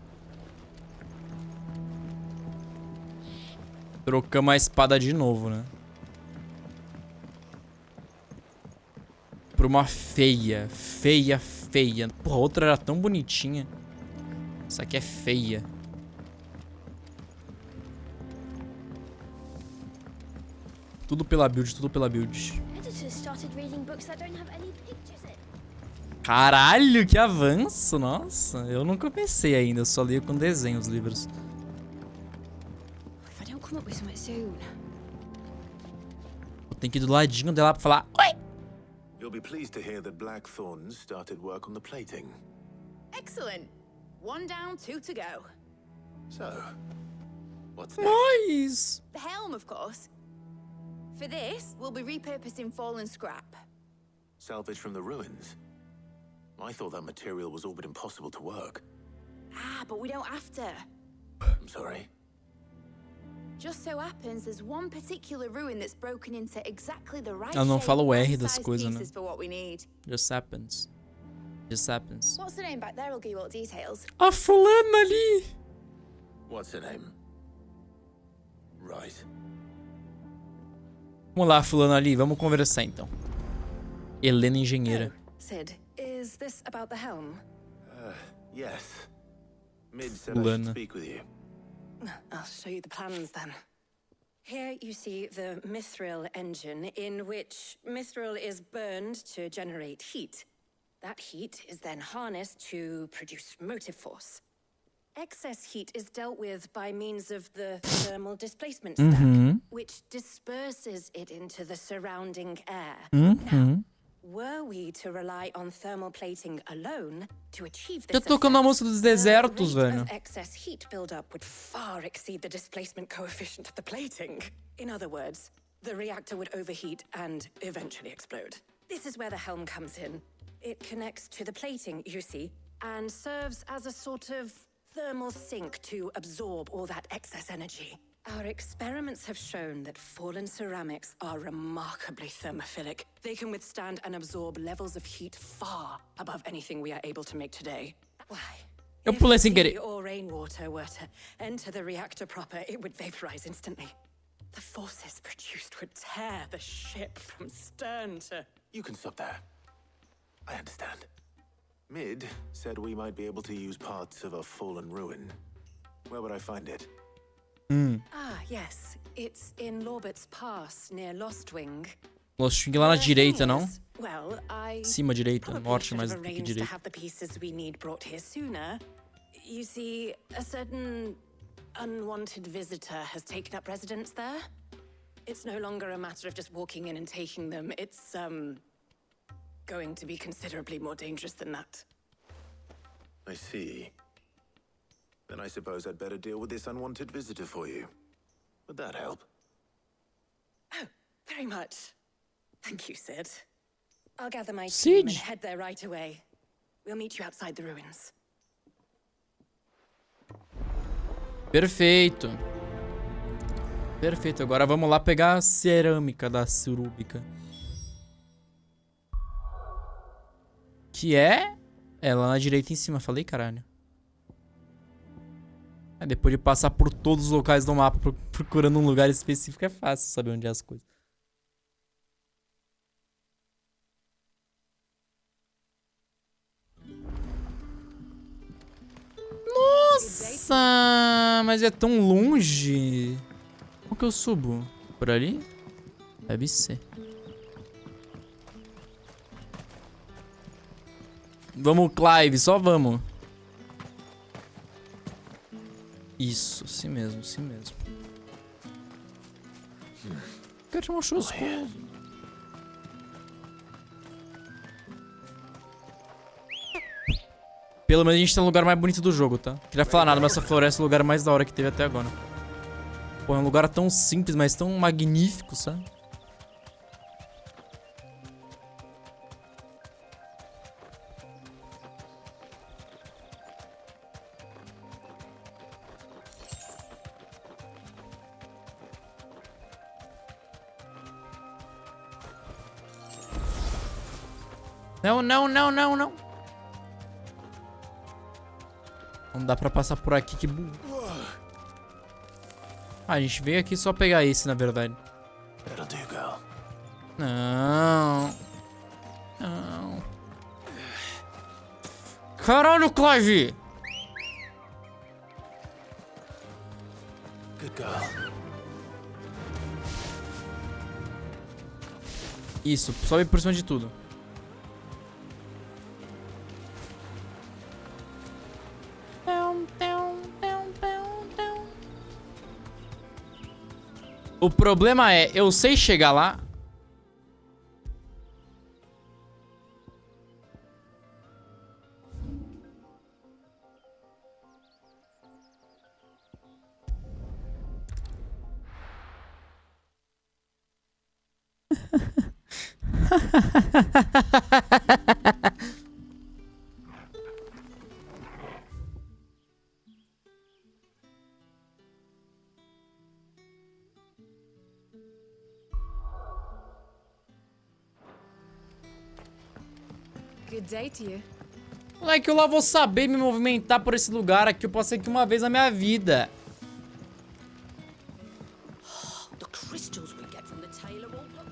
Trocamos a espada de novo, né? Por uma feia. Feia, feia. Porra, a outra era tão bonitinha. Essa aqui é feia. Tudo pela build, tudo pela build.
Editors started reading books that don't have any pictures in.
Caralho, que avanço. Nossa, eu não comecei ainda. Eu só li com desenho os livros.
If I don't come up with something soon.
Eu tenho que ir do ladinho dela pra falar... Oi!
You'll be pleased to hear that Blackthorn started work on the plating.
Excellent. 1 down, 2 to go.
So, what's next?
Nice!
The helm, of course. For this, we'll be repurposing fallen scrap.
Salvage from the ruins? I thought that material was all but impossible to work.
Ah, but we don't have to.
I'm sorry.
Just so happens there's one particular ruin that's broken into exactly the right
Ela não
shape
fala o R
and
das
size
coisas, né?
pieces for what we need.
Just happens. Just happens.
What's the name back there? I'll give you all the details.
A fulana ali!
What's her name? Right.
Vamos lá, fulano ali. Vamos conversar, então. Helena Engenheira.
Sid, is this about the helm?
Yes. Mid said I should
Fulana.
speak with you.
I'll show you the plans then. Here you see the mithril engine, in which mithril is burned to generate heat. That heat is then harnessed to produce motive force. Excess heat is dealt with by means of the thermal displacement stack, which disperses it into the surrounding air. Now, were we to rely on thermal plating alone to achieve this
Tá tocando a
effect,
música dos
the
desertos,
rate
velho.
of excess heat buildup would far exceed the displacement coefficient of the plating. In other words, the reactor would overheat and eventually explode. This is where the helm comes in. It connects to the plating, you see, and serves as a sort of thermal sink to absorb all that excess energy. Our experiments have shown that fallen ceramics are remarkably thermophilic. They can withstand and absorb levels of heat far above anything we are able to make today. Why?
Eu
If
pulei sem
sea
querer.
or rainwater were to enter the reactor proper, it would vaporize instantly. The forces produced would tear the ship from stern to...
You can stop there. I understand. Mid said we might be able to use parts of a fallen ruin. Where would I find it?
Ah, yes. It's in Lorbert's Pass, near Lostwing.
Lostwing lá na direita, não?
Well, I
Cima direita,
probably
norte,
should
mais
have
do que
arranged to
direita.
have the pieces we need brought here sooner. You see, a certain unwanted visitor has taken up residence there. It's no longer a matter of just walking in and taking them. It's, going to be considerably more dangerous than that.
I see. Then I suppose I'd better deal with this unwanted visitor for you. Would that help?
Oh, very much. Thank you, Sid. I'll gather my team and
Siege.
head there right away. We'll meet you outside the ruins.
Perfeito. Perfeito. Agora vamos lá pegar a cerâmica da surúbica. Que é lá na direita em cima. Falei, caralho. Depois de passar por todos os locais do mapa procurando um lugar específico, é fácil saber onde é as coisas. Nossa, mas é tão longe. Como que eu subo? Por ali? Deve ser. Vamos, Clive, só vamos. Isso, assim mesmo, assim mesmo. Quero te mostrar as coisas. Pelo menos a gente tá no lugar mais bonito do jogo, tá? Não queria falar nada, mas essa floresta é o lugar mais da hora que teve até agora. Pô, é um lugar tão simples, mas tão magnífico, sabe? Não, não, não, não, não. Não dá pra passar por aqui, que burro. Ah, a gente veio aqui só pegar esse, na verdade. Não. Não. Caralho, Clive!
Good girl.
Isso, sobe por cima de tudo. O problema é, eu sei chegar lá.
Good day to you.
Moleque, eu lá vou saber me movimentar por esse lugar aqui. Eu passei aqui uma vez na minha vida.
The crystals we get from the tailor won't look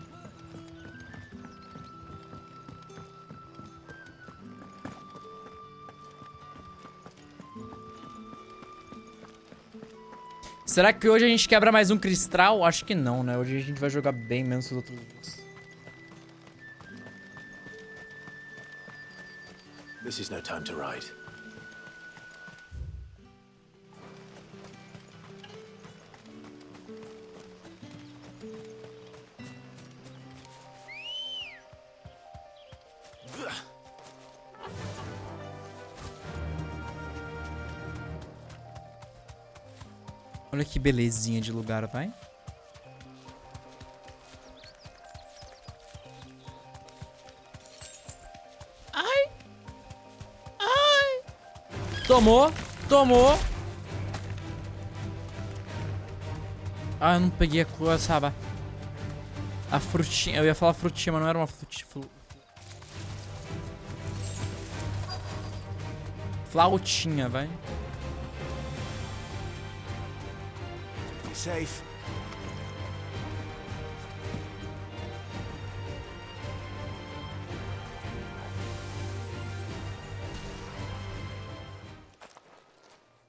Será que hoje a gente quebra mais um cristal? Acho que não, né? Hoje a gente vai jogar bem menos que os outros jogos.
This is no time to ride.
Olha que belezinha de lugar, vai. Ai! Ai! Tomou! Tomou! Ah, eu não peguei a coisa, sabe? A frutinha. Eu ia falar frutinha, mas não era uma frutinha. Flautinha, vai.
Safe.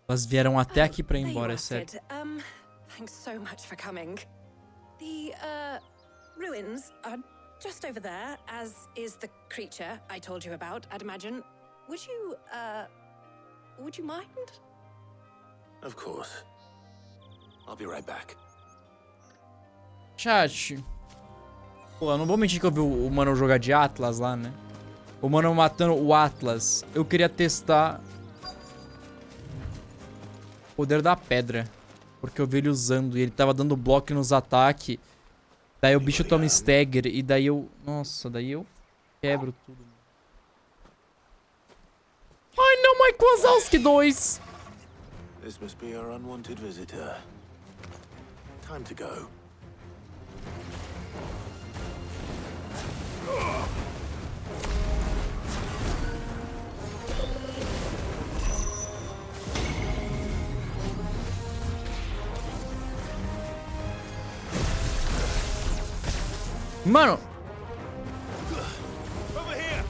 Elas vieram até aqui pra ir
There you
embora, é
are,
sério.
Sid. Thanks so much for coming. The, ruins are just over there, as is the creature I told you about, I'd imagine. Would you mind?
Of course. I'll be right back.
Chat. Pô, eu não vou mentir que eu vi o mano jogar de Atlas lá, né? O mano matando o Atlas. Eu queria testar o poder da pedra. Porque eu vi ele usando e ele tava dando bloco nos ataques. Daí o bicho toma stagger e daí eu... Nossa, daí eu quebro tudo. Ai não, Mike Wazowski 2!
This must be our unwanted visitor. Time to go.
Mano!
Over here.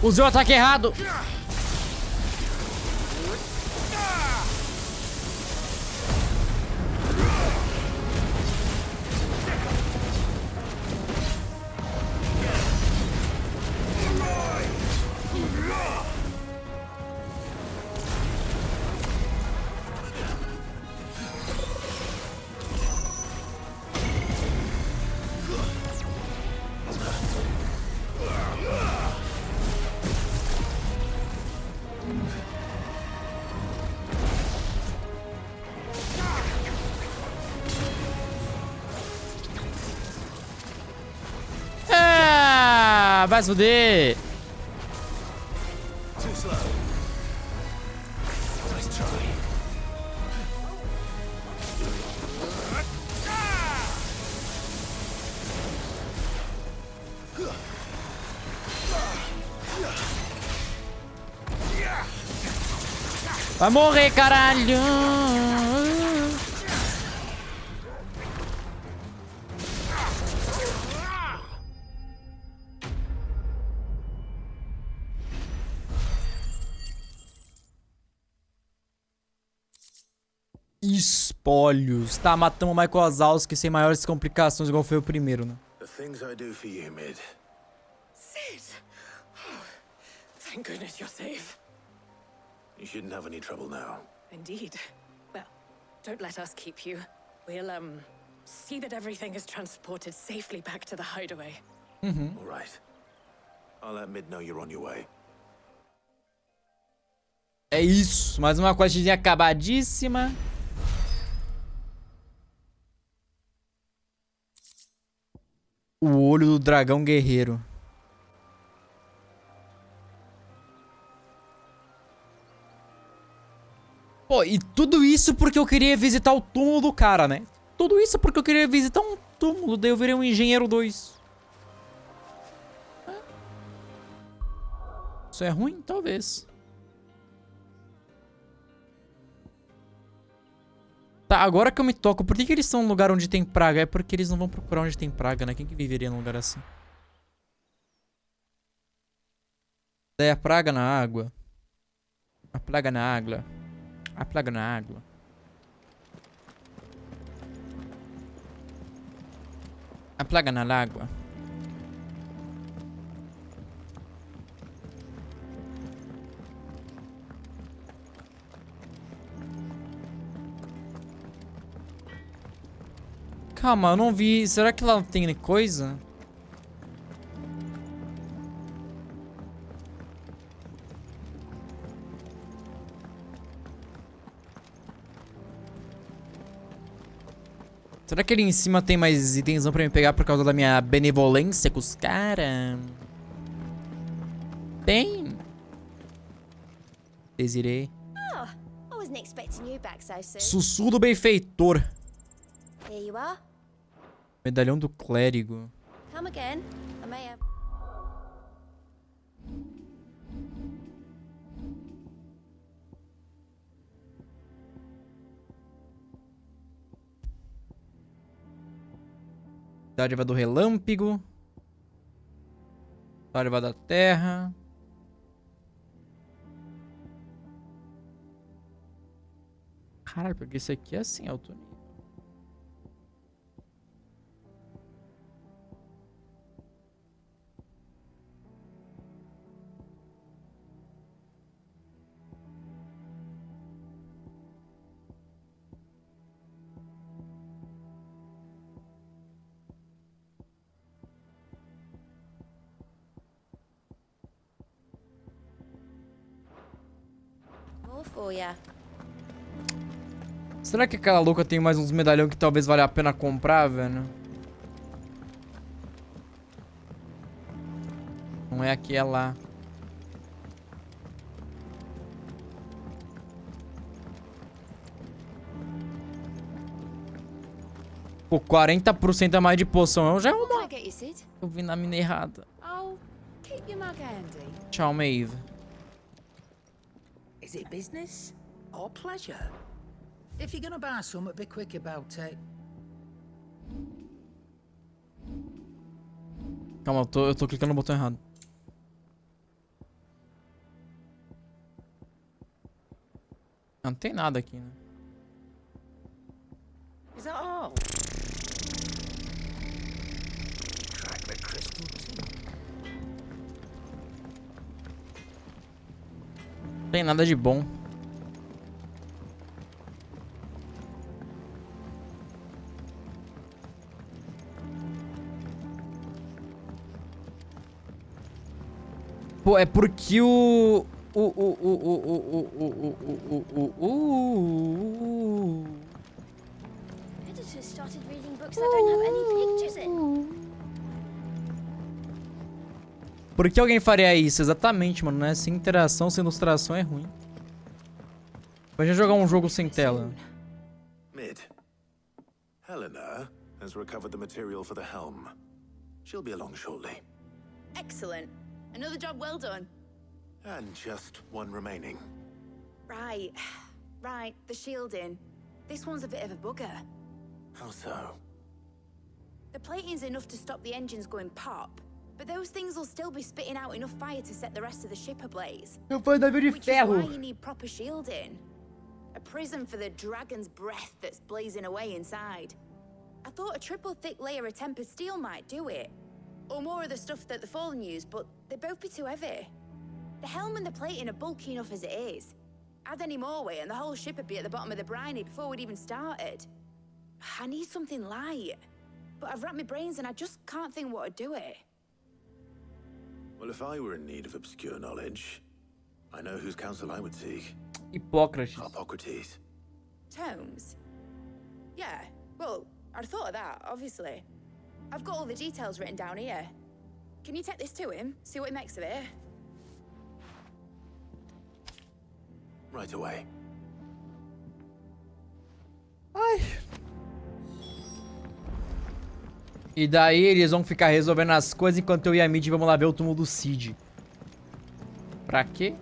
Usei o ataque errado! Vai se fuder!
Too slow. Nice try.
Vai morrer, caralho! Espólios. Tá, matamos o Michael Wazowski sem maiores complicações, igual foi o primeiro, né?
The things I do for you, Mid.
Sid! Oh, thank goodness you're safe.
You shouldn't have any trouble now.
Indeed. Well, don't let us keep you. We'll, see that everything is transported safely back to the hideaway.
All right. I'll let Mid know you're on your way.
É isso. Mais uma questzinha acabadíssima. O olho do dragão guerreiro. Pô, e tudo isso porque eu queria visitar o túmulo do cara, né? Tudo isso porque eu queria visitar um túmulo, daí eu virei um engenheiro 2. Isso é ruim? Talvez. Tá, agora que eu me toco, por que eles estão num lugar onde tem praga? É porque eles não vão procurar onde tem praga, né? Quem que viveria num lugar assim? Daí a praga na água. A praga na água. A praga na água. A praga na água. Calma, eu não vi. Será que lá tem coisa? Será que ali em cima tem mais itens pra me pegar por causa da minha benevolência com os caras? Tem? Desirei.
Oh, I wasn't expecting you back so soon.
Sussurro do benfeitor.
Here you are.
Medalhão do clérigo.
Come again. I may have.
Dádiva do relâmpago. Dádiva da terra. Caralho, porque isso aqui é assim, alto nível.
More for ya.
Será que aquela louca tem mais uns medalhão que talvez valha a pena comprar, velho? Não é aqui, é lá. Pô, 40% a mais de poção. Já é uma...
Can I get you, Sid?
Eu vim na mina errada.
Oh, keep your mug handy.
Tchau, Maeve.
Is it business or pleasure? If you're gonna buy some, be quick about it.
Calma, eu tô clicando no botão errado. Não tem nada aqui, né?
Is that all? Crack the crystal too.
Não tem nada de bom. Pô, é porque o
Editors started reading books that don't have any pictures in.
Por que alguém faria isso? Exatamente, mano, né? Sem interação, sem ilustração é ruim. Vai jogar um jogo sem tela.
Mid. Helena has recovered the material for the helm. She'll be along shortly.
Excellent. Another job well done.
And just one remaining.
Right. Right, the shielding. This one's a bit of a bugger.
How so?
The plating's enough to stop the engines going pop, but those things will still be spitting out enough fire to set the rest of the ship ablaze.
Eu vou navio de
Which is
ferro.
why you need proper shielding. A prism for the dragon's breath that's blazing away inside. I thought a triple thick layer of tempered steel might do it. Or more of the stuff that the Fallen use, but they'd both be too heavy. The helm and the plating are bulky enough as it is. Add any more weight and the whole ship would be at the bottom of the briny before we'd even started. I need something light. But I've wrapped my brains and I just can't think what would do it.
Well, if I were in need of obscure knowledge, I know whose counsel I would seek.
Hipócrates.
Hippocrates.
Tomes? Yeah, well, I'd thought of that, obviously. I've got all the details written down here. Can you take this to him? See what he makes of it?
Right away.
Ai. E daí eles vão ficar resolvendo as coisas enquanto eu e a Mid vamos lá ver o túmulo do Cid. Pra quê?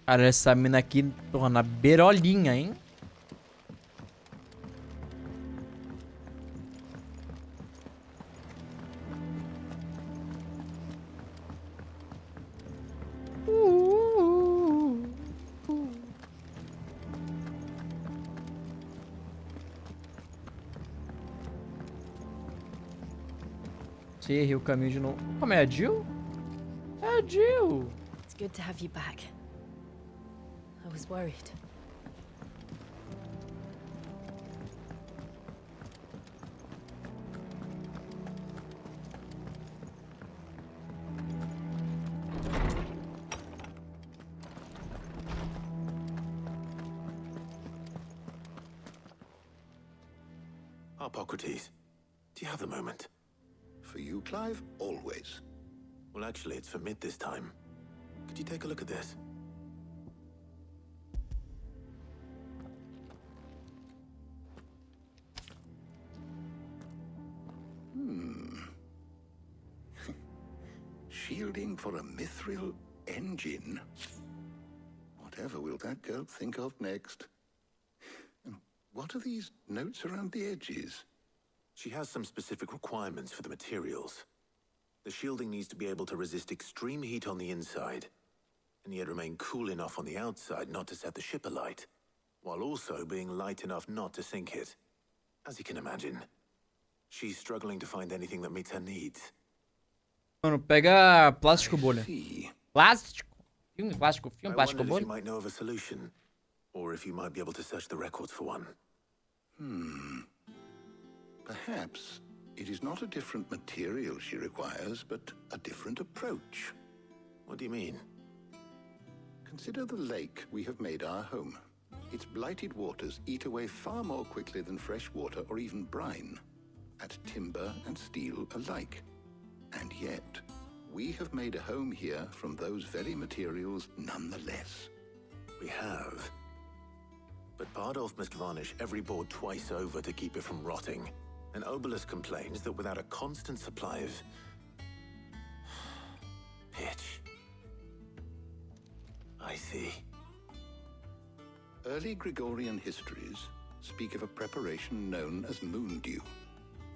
Cara, essa mina aqui torna beirolinha, hein? Se errei o caminho de novo. Como é a Jill? É a Jill!
It's good to have you back. I was worried.
Hippocrates, do you have a moment?
For you, Clive, always.
Well, actually, it's for mid this time. Could you take a look at this?
Shielding for a mithril engine. Whatever will that girl think of next? And what are these notes around the edges?
She has some specific requirements for the materials. The shielding needs to be able to resist extreme heat on the inside, and yet remain cool enough on the outside not to set the ship alight, while also being light enough not to sink it. As you can imagine, she's struggling to find anything that meets her needs.
Mano, pega plástico bolha. Plástico? Filme plástico, filme
I
plástico
wondered if
bolha.
you might know of a solution, or if you might be able to search the records for one.
Perhaps it is not a different material she requires, but a different approach.
What do you mean?
Consider the lake we have made our home. Its blighted waters eat away far more quickly than fresh water or even brine, at timber and steel alike. And yet, we have made a home here from those very materials nonetheless.
We have. But Bardolph must varnish every board twice over to keep it from rotting. And Obelisk complains that without a constant supply of pitch. I see.
Early Gregorian histories speak of a preparation known as moon dew.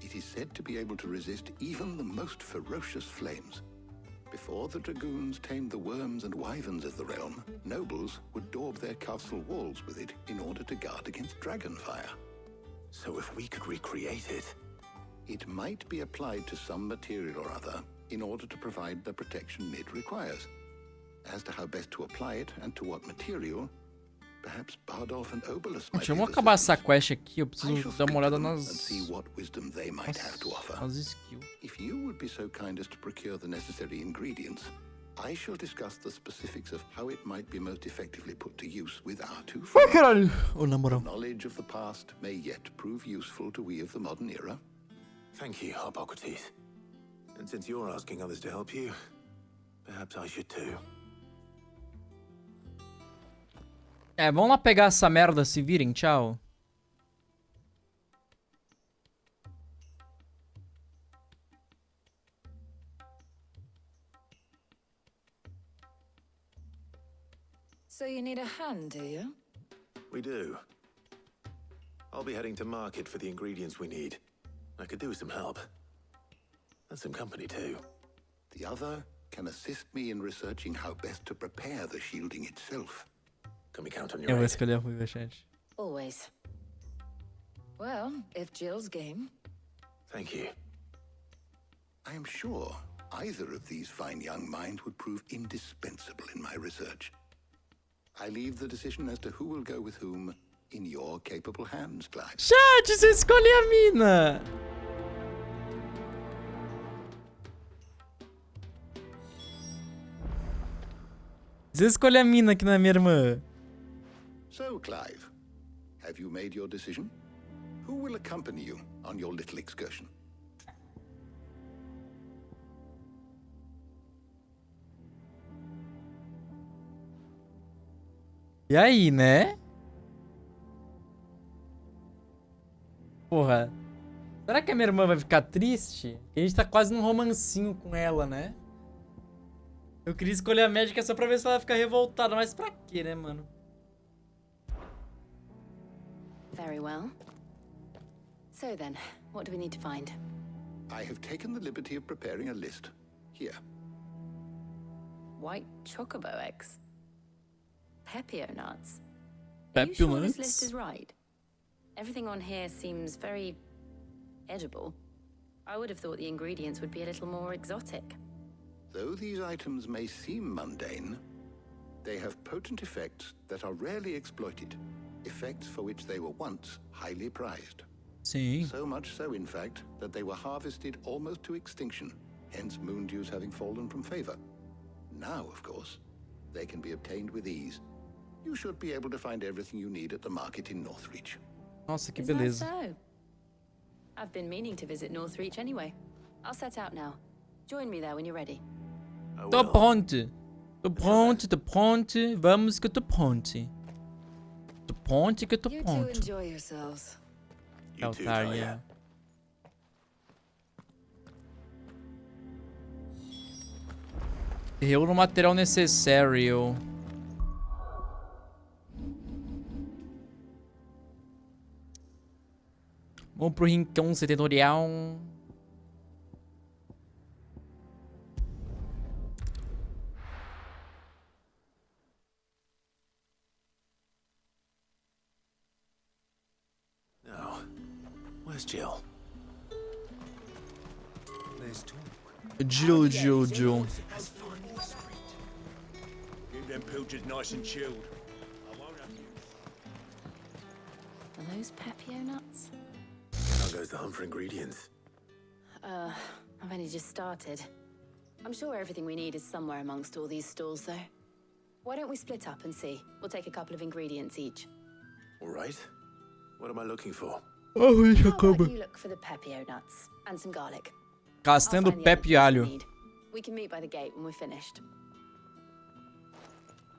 It is said to be able to resist even the most ferocious flames. Before the dragoons tamed the worms and wyverns of the realm, nobles would daub their castle walls with it in order to guard against dragon fire.
So if we could recreate it...
It might be applied to some material or other in order to provide the protection it requires. As to how best to apply it and to what material, perhaps Bardolph and Obelisk might
Vamos acabar essa quest aqui, eu preciso dar uma olhada nas skills.
If you would be so kind as to procure the necessary ingredients, I shall discuss the specifics of how it might be most effectively put to use with our two friends.
Caralho! Ô, na moral.
Knowledge of the past may yet prove useful to we of the modern era.
Thank you, Hippocrates. And since you're asking others to help you, perhaps I should too.
É, vamos lá pegar essa merda, se virem, tchau.
So you need a hand, do you?
We do. I'll be heading to market for the ingredients we need. I could do with some help. And some company too.
The other can assist me in researching how best to prepare the shielding itself.
Can we count on your
Eu vou
aid?
escolher a Ruiva, chat.
Always. Well, if Jill's game.
Thank you.
I am sure either of these fine young minds would prove indispensable in my research. I leave the decision as to who will go with whom in your capable hands, Clive.
Chat, você escolhe a mina! Você escolhe a mina que não é minha irmã.
So, Clive, have you made your decision? Who will accompany you on your little excursion?
E aí, né? Porra. Será que a minha irmã vai ficar triste? Porque a gente tá quase num romancinho com ela, né? Eu queria escolher a médica só pra ver se ela vai ficar revoltada. Mas pra quê, né, mano?
Very well. So then, what do we need to find?
I have taken the liberty of preparing a list. Here.
White chocobo eggs. Pepio nuts.
Pepio
Are you sure
nuts?
this list is right? Everything on here seems very edible. I would have thought the ingredients would be a little more exotic.
Though these items may seem mundane, they have potent effects that are rarely exploited, effects for which they were once highly prized.
Sim.
So much so, in fact, that they were harvested almost to extinction, hence moon dews having fallen from favor. Now, of course, they can be obtained with ease. You should be able to find everything you need at the market in Northreach.
Nossa, que
Is that
beleza.
so? I've been meaning to visit Northreach anyway. I'll set out now. Join me there when you're ready.
Tô
will.
pronto. Tô pronto, tô pronto. Vamos que eu tô pronto. Tô pronto que eu tô
You two
pronto.
enjoy yourselves.
You too,
Altaria.
Talia.
Reúna o material necessário. Vamos pro rincão setorial.
Now, where's Jill?
There's talk.
Jill.
Keep them pilchards nice and chilled. I won't have you.
Are those Pepio nuts?
How goes the hunt for ingredients?
I've only just started. I'm sure everything we need is somewhere amongst all these stalls, though. Why don't we split up and see? We'll take a couple of ingredients each.
All right. What am I looking for?
Oh,
How about you look for the Pepio nuts and some garlic? I'll
Castando
find the other
Pepe e
things we
alho.
need. We can meet by the gate when we're finished.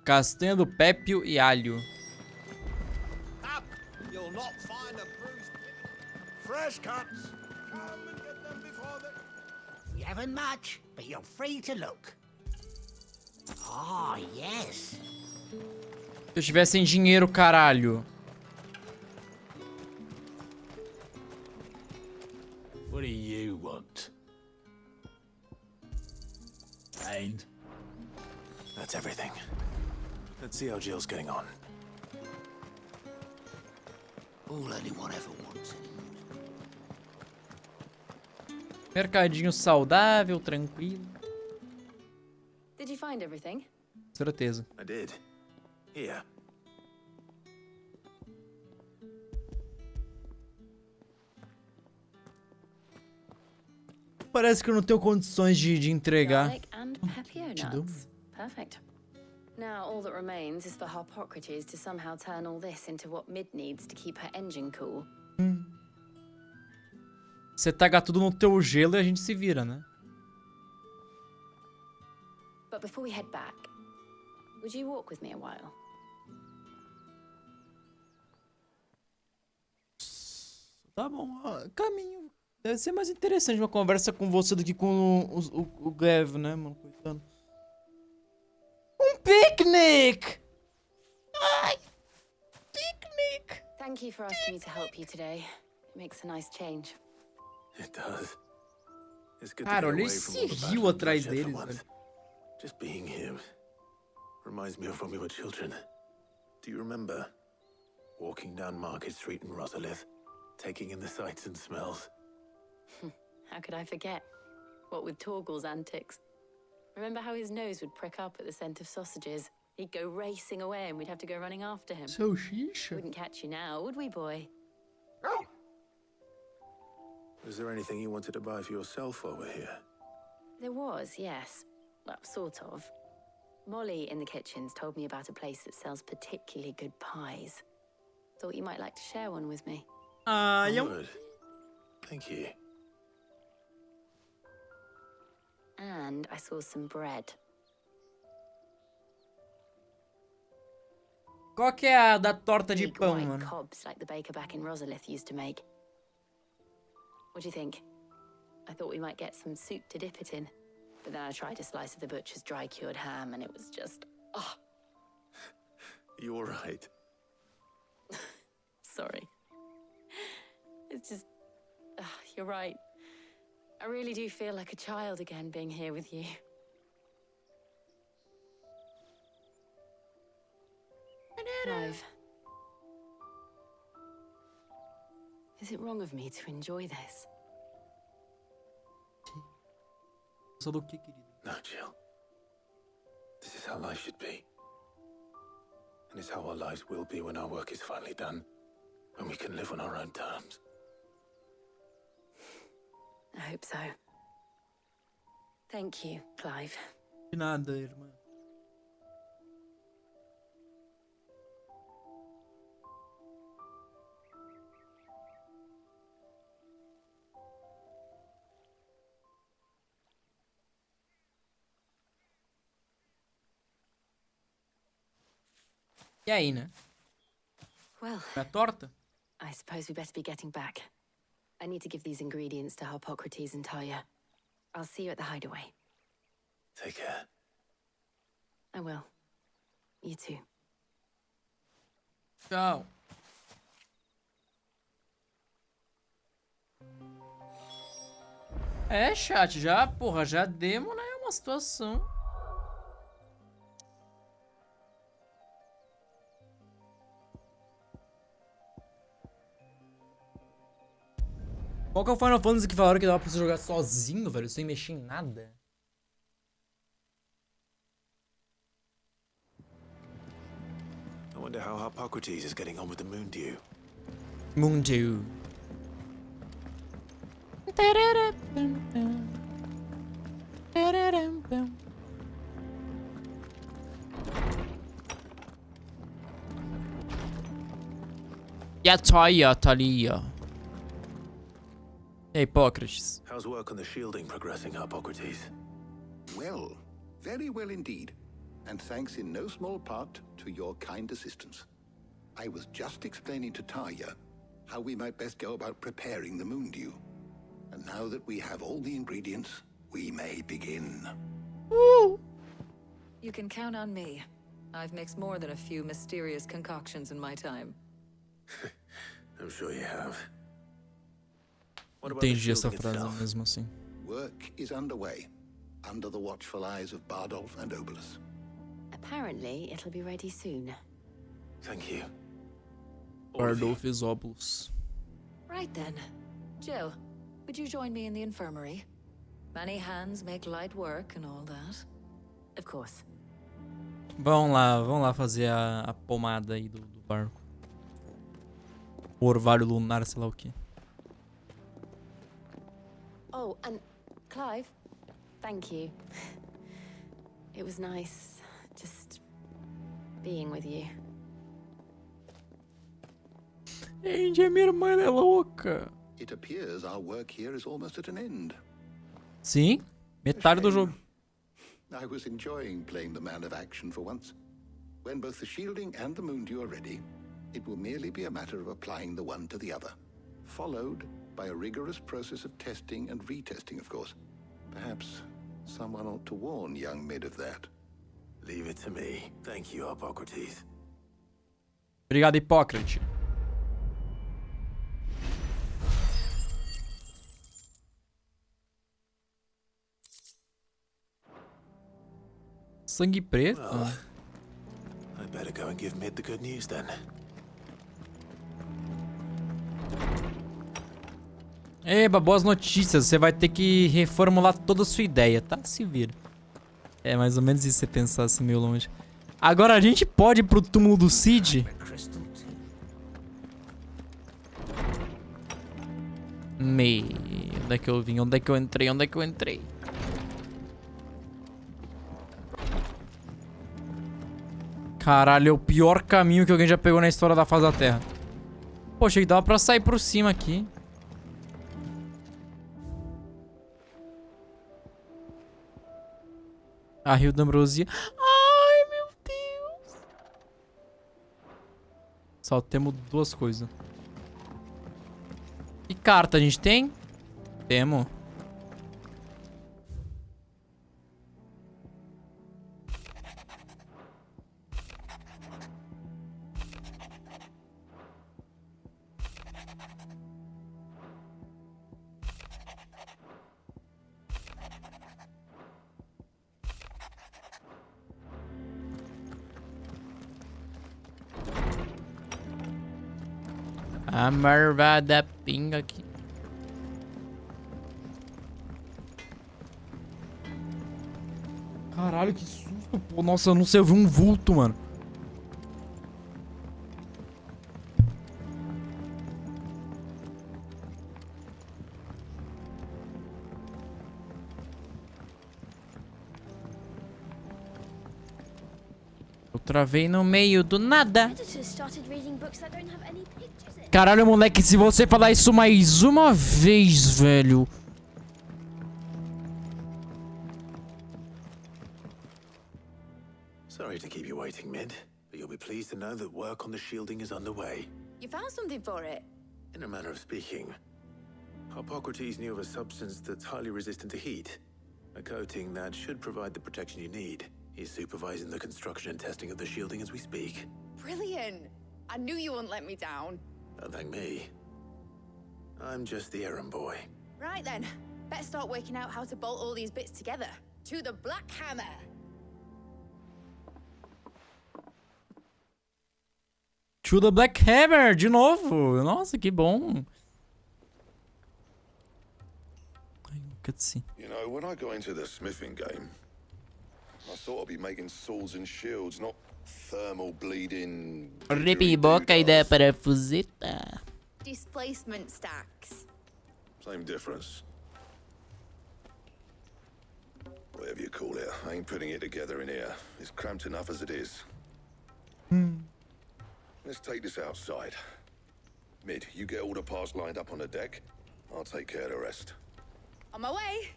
Castando Pépio e alho.
Up! You'll not find a bruised pig. Fresh cuts. Come and get them before they...
We haven't much, but you're free to look. Ah, yes.
Se eu tivesse sem dinheiro, caralho.
What do you want? And?
That's everything. Let's see how Jill's getting on.
All anyone ever wants anymore.
Mercadinho saudável, tranquilo.
Did you find everything?
Certeza.
I did. Here.
Parece que eu não tenho condições de entregar.
Garlic and Pepio
te dou.
nuts. Perfect. Now all that remains is for Harpocrates to somehow turn all this into what Mid needs to keep her engine cool.
Você taga tudo no teu gelo e a gente se vira, né?
But before we head back, would you walk with me a while?
Tá bom, ó, caminho. Deve ser mais interessante uma conversa com você do que com o Gav, né, mano? Coitado. Um piquenique! Ai! Piquenique!
Thank you for asking me to help you today. It makes a nice change.
It does. It's good
Cara,
to
olha
get away from all
esse
the
rio
battle
atrás
bloodshed for
deles,
once.
velho.
Just being here reminds me of when we were children. Do you remember walking down Market Street in Rosalith, taking in the sights and smells?
How could I forget? What with Torgal's antics. Remember how his nose would prick up at the scent of sausages? He'd go racing away and we'd have to go running after him.
Seu xixa.
Wouldn't catch you now, would we, boy?
Was there anything you wanted to buy for yourself while we're here?
There was, yes. Well, sort of. Molly in the kitchens told me about a place that sells particularly good pies. Thought you might like to share one with me.
Ah,
I would. Thank you.
And I saw some bread.
Qual que é a da torta de
Big
pão,
white
mano?
cobs like the baker back in Rosalith used to make. What do you think? I thought we might get some soup to dip it in. But then I tried a slice of the butcher's dry-cured ham and it was just... Oh,
You're right.
sorry. It's just... you're right. I really do feel like a child again being here with you. Clive. Is it wrong of me to enjoy this?
Só do que, querido?
No, Jill. This is how life should be. And it's how our lives will be when our work is finally done. When we can live on our own terms.
I hope so. Thank you, Clive.
De nada, irmã. E aí, né?
Well,
É torta?
I suppose we better be getting back. I need to give these ingredients to Hippocrates and Talia. I'll see you at the hideaway.
Take care.
I will. You too.
Tchau. É, chat, já, porra, já demos, né, uma situação. Qual que é o Final Fantasy que falaram que dava pra você jogar sozinho, velho, sem mexer em nada?
I wonder how Hippocrates is getting on with the moon dew.
Moon Dew. E a Talia, Talia. E aí, Hipócrates?
How's work on the shielding progressing, Hippocrates?
Well, very well indeed. And thanks in no small part to your kind assistance. I was just explaining to Talia how we might best go about preparing the moon dew. And now that we have all the ingredients, we may begin.
Woo! You can count on me. I've mixed more than a few mysterious concoctions in my time.
I'm sure you have.
Entendi essa frase mesmo assim.
Work is underway, under the watchful eyes of Bardolph and Obolus.
Apparently, it'll be ready soon.
Thank you.
Bardolph is Obolus.
Right then. Jill, would you join me in the infirmary? Many hands make light work and all that.
Of course.
Vamos lá fazer a pomada aí do barco. O orvalho lunar, sei lá o que.
Oh, and Clive, thank you. It was nice just being with you.
Angie, minha irmã é louca.
It appears our work here is almost at an end.
Sim, metade do jogo.
I was enjoying playing the man of action for once. When both the shielding and the moon dew are ready, it will merely be a matter of applying the one to the other, followed by a rigorous process of testing and retesting, of course. Perhaps someone ought to warn young Mid of that.
Leave it to me. Thank you, Hippocrates.
Obrigado, Hipócrate. Sangue preto?
Well, I better go and give Mid the good news then.
Eba, boas notícias. Você vai ter que reformular toda a sua ideia, tá? Se vira. É mais ou menos isso, você pensar assim meio longe. Agora a gente pode ir pro túmulo do Cid? Onde é que eu vim? Onde é que eu entrei? Onde é que eu entrei? Caralho, é o pior caminho que alguém já pegou na história da face da Terra. Poxa, que dava pra sair por cima aqui. A Rio da Ambrosia. Ai, meu Deus. Só temos duas coisas. Que carta a gente tem? Temos. A marvada pinga aqui. Caralho, que susto, pô. Nossa, eu não sei, eu vi um vulto, mano. Eu travei no meio do nada. Caralho, moleque, se você falar isso mais uma vez, velho.
Sorry to keep you waiting, Mid. but you'll be pleased to know that work on the shielding is underway.
You found something for it?
In a manner of speaking, Hippocrates knew of a substance that's highly resistant to heat. A coating that should provide the protection you need. He's supervising the construction and testing of the shielding as we speak.
Brilliant! I knew you wouldn't let me down.
Don't thank me. I'm just the errand boy.
Right then, better start working out how to bolt all these bits together. To the Black Hammer!
To the Black Hammer, de novo. Nossa, que bom. Cutscene.
You know, when I got into the smithing game, I thought I'd be making swords and shields, not thermal bleeding.
Ripiboca e da parafuseta.
Displacement stacks.
Same difference. Whatever you call it, I ain't putting it together in here. It's cramped enough as it is. Let's take this outside. Mid, you get all the parts lined up on the deck. I'll take care of the rest.
On my way.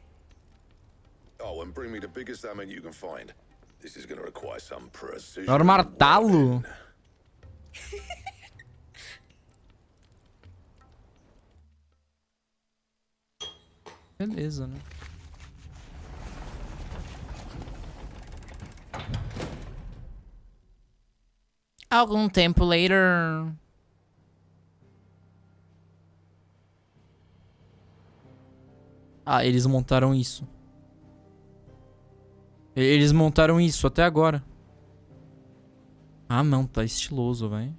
Oh, and bring me the biggest hammer you can find. This is gonna require some precision.
Era o martelo. Beleza, né? Algum tempo later. Ah, eles montaram isso. Eles montaram isso até agora. Ah, não, tá estiloso, velho.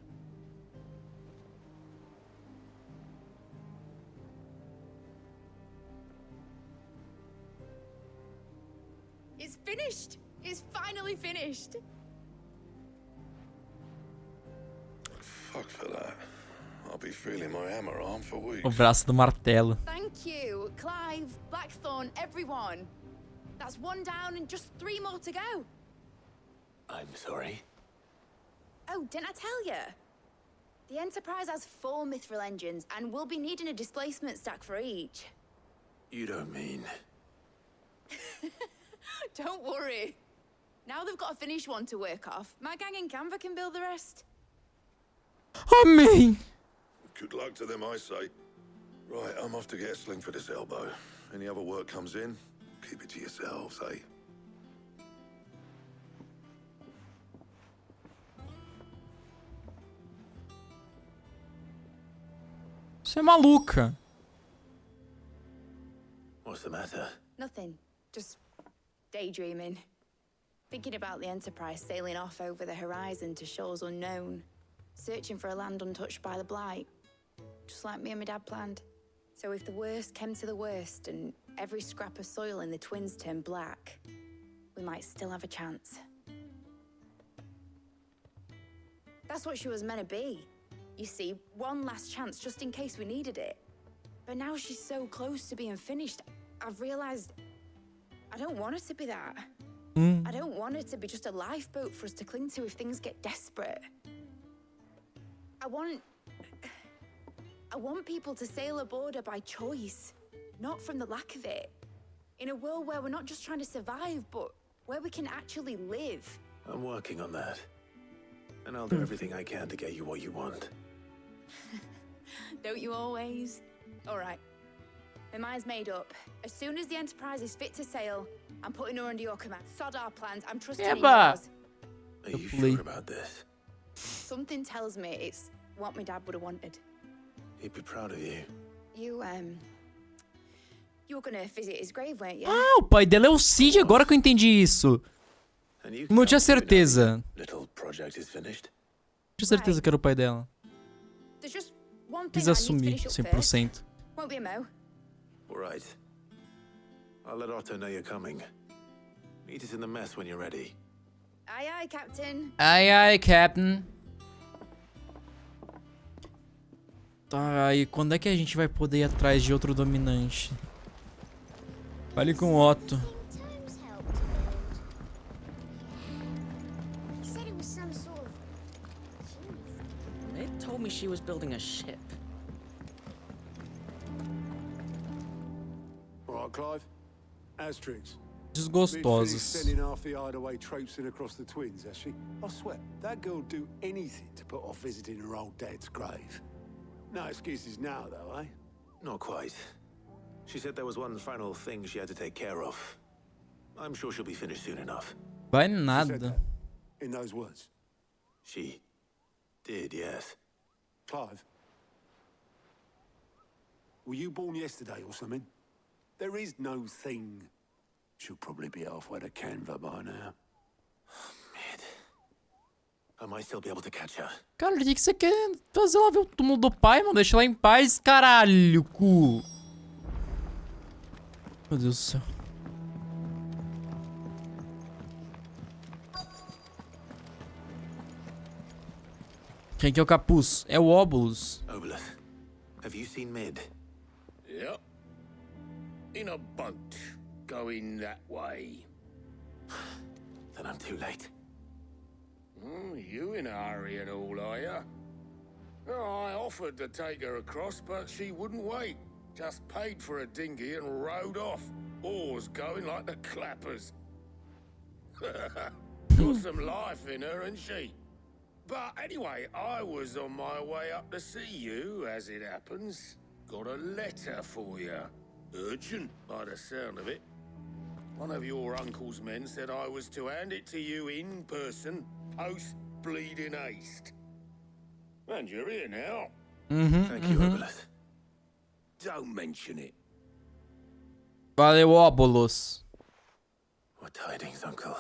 It's finished. It's finally finished.
Fuck for that. I'll be feeling my hammer arm for weeks.
O braço do martelo.
Thank you, Clive, Blackthorn, everyone. That's one down and just 3 more to go.
I'm sorry.
Oh, didn't I tell you? The Enterprise has 4 mithril engines, and we'll be needing a displacement stack for each.
You don't mean...
Don't worry. Now they've got a finished one to work off. My gang in Canva can build the rest.
Amém.
Good luck to them, I say. Right, I'm off to get a sling for this elbow. Any other work comes in, keep it to yourselves, eh?
Você é maluca.
What's the matter?
Nothing. Just daydreaming. Thinking about the Enterprise sailing off over the horizon to shores unknown. Searching for a land untouched by the blight. Just like me and my dad planned. So if the worst came to the worst and every scrap of soil in the Twins turned black, we might still have a chance. That's what she was meant to be. You see, one last chance just in case we needed it. But now she's so close to being finished, I've realized I don't want it to be that. I don't want it to be just a lifeboat for us to cling to if things get desperate. I want people to sail aboard her by choice, not from the lack of it. In a world where we're not just trying to survive, but where we can actually live.
I'm working on that. And I'll do everything I can to get you what you want.
Don't you always? All right. My mind's made up. As soon as the Enterprise is fit to sail, I'm putting her under your command. Sod our plans. I'm trusting in yours.
Are you sure about this?
Something tells me it's what my dad would have wanted.
He'd be proud of you.
You were gonna visit his grave, weren't you?
Ah, o pai dela é o Cid, agora que eu entendi isso. Não tinha certeza.
Little project is finished.
Tinha certeza que era o pai dela.
There's just one thing
Quis
I need to
assumir
finish up
100%.
Won't be a mo.
All right. I'll let Otto know you're coming. Meet us in the mess when you're ready.
Aye, aye, Captain.
Ai, ai, Captain. Tá, e quando é que a gente vai poder ir atrás de outro dominante? Fale com o Otto.
They told me she was building a ship.
All right, Clive. Asterix,
desgostosas.
Sending half the hideaway traipsing across the twins, has she? I swear, that girl would do anything to put off visiting her old dad's grave. No excuses now, though, eh?
Not quite. She said there was one final thing she had to take care of. I'm sure she'll be finished soon enough.
Vai nada.
In those words.
She did, yes.
Clive, were you born yesterday or something? There is no thing. She'll probably be halfway to Canva by now.
Mid. I might still be able to catch her.
Cara, o que você quer fazer lá ver o túmulo do pai, mano? Deixa ela em paz, caralho, cu. Meu Deus do céu. Quem que é o capuz? É o Óbulos.
Obolus, have you seen Mid?
Yep. In a boat, going that way.
Then I'm too late.
You in a hurry and all, are ya? Oh, I offered to take her across, but she wouldn't wait. Just paid for a dinghy and rowed off. Oars going like the clappers. Got some life in her, ain't she? But anyway, I was on my way up to see you, as it happens. Got a letter for you. Urgent, by the sound of it. One of your uncle's men said I was to hand it to you in person, post-bleeding haste. And you're here now.
Thank you, Obolus.
Don't mention it.
Valeu, Óbulos.
What tidings, uncle?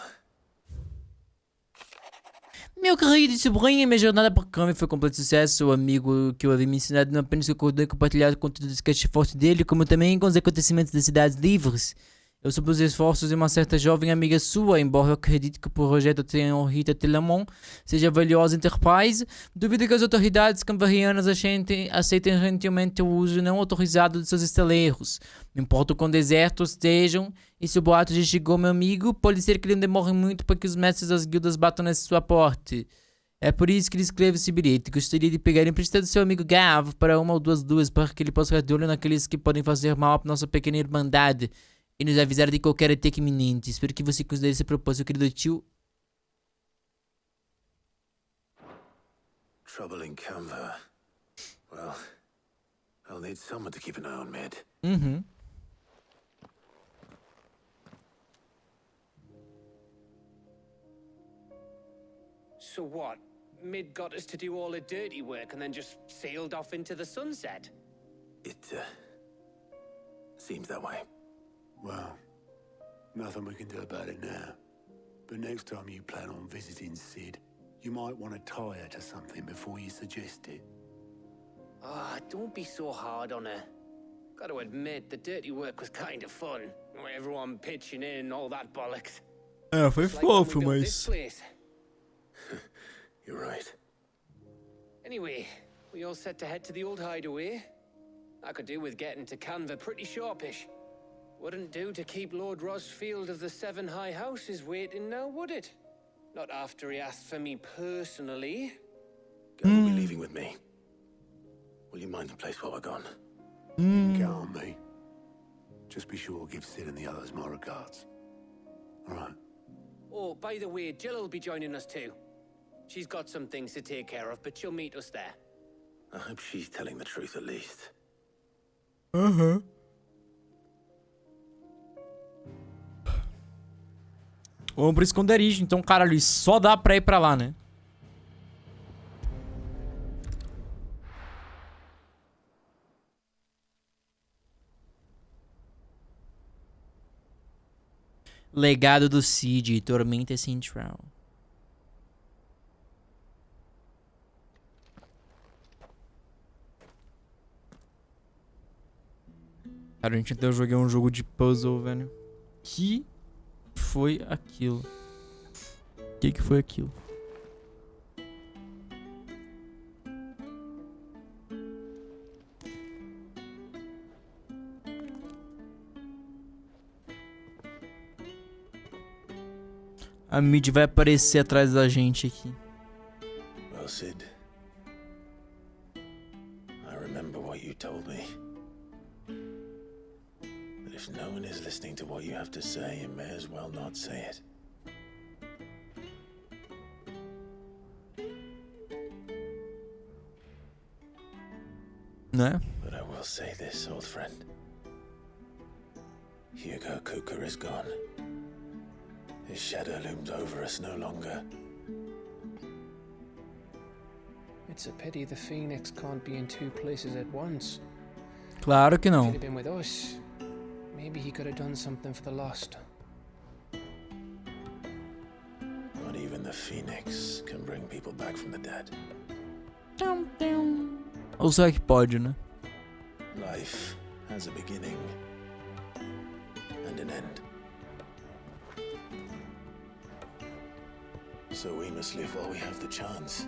Meu querido sobrinho, minha jornada por câmbio foi completo sucesso. O amigo que eu havia me ensinado não apenas concordou em compartilhar o conteúdo do sketch forte dele, como também com os acontecimentos das cidades livres. Eu soube os esforços de uma certa jovem amiga sua, embora eu acredite que o projeto Rita Telamon seja valiosa enterprise, duvido que as autoridades canvarianas aceitem gentilmente o uso não autorizado de seus estaleiros. Não importa o quão desertos estejam, e se o boato já chegou, meu amigo, pode ser que ele não demore muito para que os mestres das guildas batam nessa sua porta. É por isso que ele escreve esse bilhete. Gostaria de pegar emprestado seu amigo Gav para uma ou duas para que ele possa ficar de olho naqueles que podem fazer mal para nossa pequena irmandade e nos avisar de qualquer ataque iminente. Espero que você considere esse propósito, querido tio.
Trouble in Canva. Well, I'll need someone to keep an eye on Mid.
So what? Mid got us to do all the dirty work and then just sailed off into the sunset?
It, seems that way.
Well, nothing we can do about it now. But next time you plan on visiting Sid, you might want to tie her to something before you suggest it.
Ah, don't be so hard on her. Got to admit, the dirty work was kind of fun. Everyone pitching in and all that bollocks.
É, foi fofo, mas...
You're right.
Anyway, we all set to head to the old hideaway. I could do with getting to Canva pretty sharpish. Wouldn't do to keep Lord Rosfield of the Seven High Houses waiting now, would it? Not after he asked for me personally.
Gav will be leaving with me. Will you mind the place while we're gone?
You can count on me. Just be sure to give Sid and the others my regards. All right.
Oh, by the way, Jill will be joining us too. She's got some things to take care of, but she'll meet us there.
I hope she's telling the truth at least.
Vamos pro esconderijo, então, caralho, só dá pra ir pra lá, né? Legado do Cid, Tormenta Central. Cara, a gente até joguei um jogo de puzzle, velho. Que foi aquilo? Que foi aquilo? A Mid vai aparecer atrás da gente aqui.
Well, Sid, I remember what you told me. But if no one is listening to what you have to say, you may as well not say it.
Né?
But I will say this, old friend. Hugo Cooker is gone. His shadow looms over us no longer.
It's a pity the Phoenix can't be in two places at once.
Claro que não.
Could have been with us. Maybe he could have done something for the lost.
Not even the Phoenix can bring people back from the dead.
Ou será que pode, né?
Life has a beginning and an end. So we must live while we have the chance.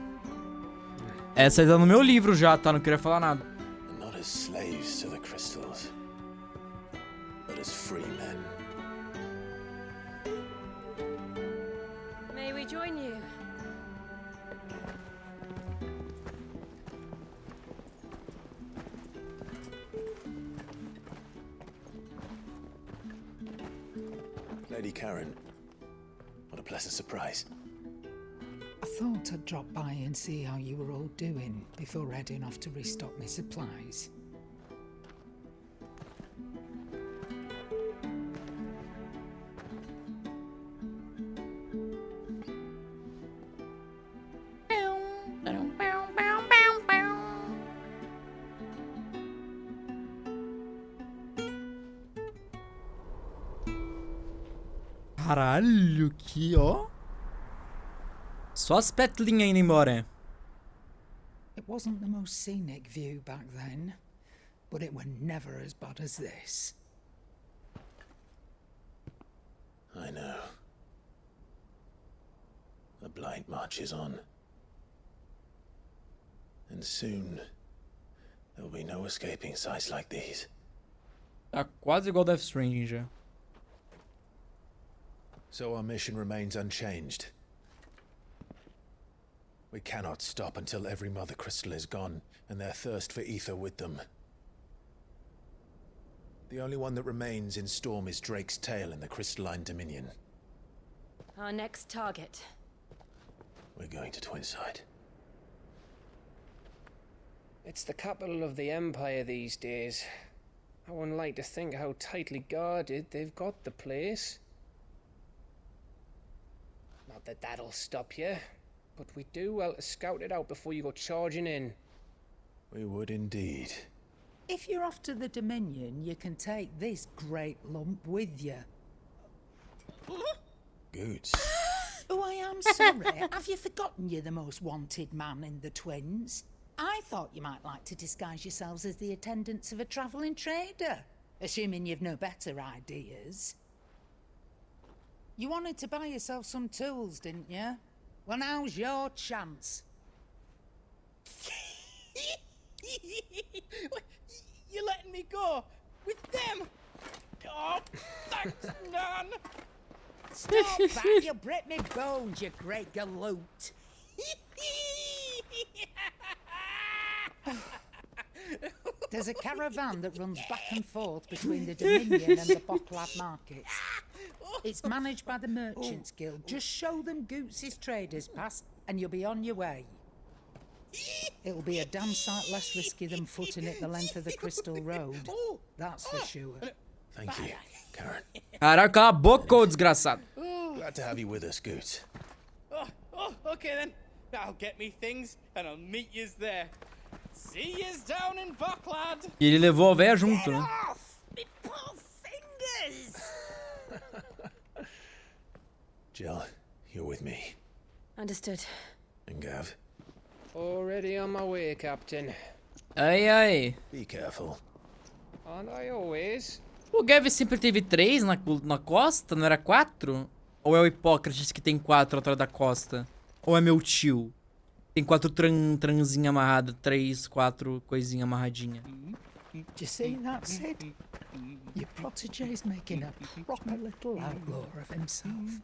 Essa aí tá no meu livro já, tá? Não queria falar nada.
And not as slaves to the crystals, but as free men.
May we join you?
Lady Karen, what a pleasant surprise.
I thought I'd drop by and see how you were all doing before heading off to restock my supplies.
Caralho, que ó. Só as petlinhas indo embora.
It wasn't the most scenic view back then, but it were never as bad as this.
I know. The blight marches on. And soon, there will be no escaping sights like these.
Tá quase igual Death Stranding já.
So our mission remains unchanged. We cannot stop until every mother crystal is gone, and their thirst for ether with them. The only one that remains in Storm is Drake's tail in the crystalline dominion.
Our next target.
We're going to Twinside.
It's the capital of the Empire these days. I wouldn't like to think how tightly guarded they've got the place. Not that that'll stop you, but we do well to scout it out before you go charging in.
We would indeed.
If you're off to the Dominion, you can take this great lump with you.
Goods.
Oh, I am sorry. Have you forgotten you're the most wanted man in the Twins? I thought you might like to disguise yourselves as the attendants of a travelling trader, assuming you've no better ideas. You wanted to buy yourself some tools, didn't you? Well, now's your chance.
You're letting me go with them? Oh, thanks, Nan.
Stop that! You'll break me bones, you great galoot. There's a caravan that runs back and forth between the Dominion and the Bocklad markets. It's managed by the Merchants Guild. Just show them Goots' traders pass and you'll be on your way. It'll be a damn sight less risky than footing it the length of the Crystal Road. That's for sure.
Thank you, Karen.
Caraca, cala a boca, ô desgraçado.
Glad to have you with us, Goots.
Okay then. I'll get me things and I'll meet yous there. See yous down in Bocklad.
E ele levou a véia junto, né?
Me poor fingers!
Jill, you're with me.
Understood.
And Gav?
Already on my way, Captain.
Ai, ai.
Be careful.
Aren't I always?
O Gav sempre teve 3 na costa, não era 4? Ou é o Hipócrates que tem 4 atrás da costa? Ou é meu tio? Tem 4 tranzinha amarrada, 3, 4 coisinha amarradinha.
Do you see that, Sid? Your protégé's making a proper little outlaw of himself.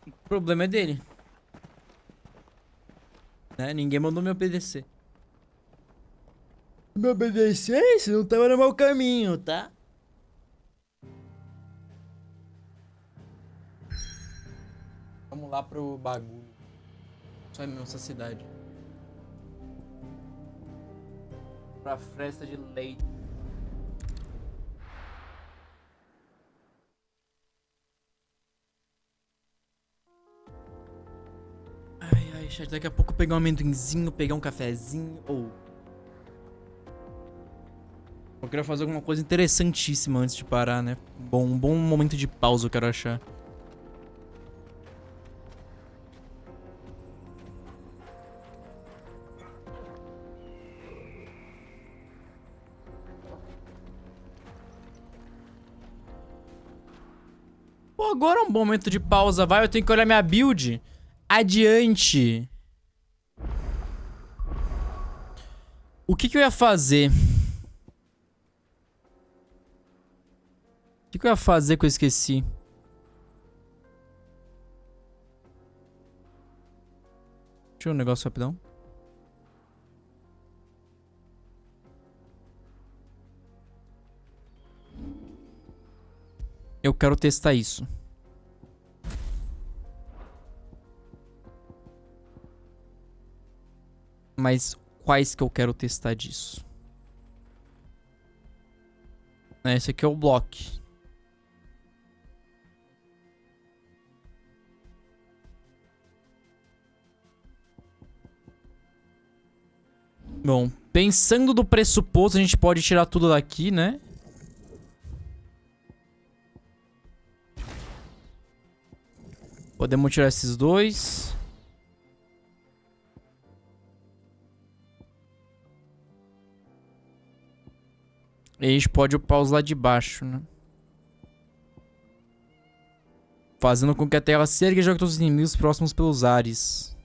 O problema é dele. Né? Ninguém mandou me obedecer. Me obedecer, você não tava no mau caminho, tá? Vamos lá pro bagulho. Só em nossa cidade. Pra festa de leite. Ai, chat, daqui a pouco pegar um amendoinzinho, pegar um cafezinho, ou... Eu quero fazer alguma coisa interessantíssima antes de parar, né? Um bom momento de pausa eu quero achar. Pô, agora é um bom momento de pausa, vai. Eu tenho que olhar minha build. Adiante. O que eu ia fazer? O que eu ia fazer que eu esqueci? Deixa eu ver um negócio rapidão. Eu quero testar isso. Mas quais que eu quero testar disso? Esse aqui é o block. Bom, pensando do pressuposto, a gente pode tirar tudo daqui, né? Podemos tirar esses dois. E a gente pode upar os lá de baixo, né? Fazendo com que a tela se ergue e jogue todos os inimigos próximos pelos ares.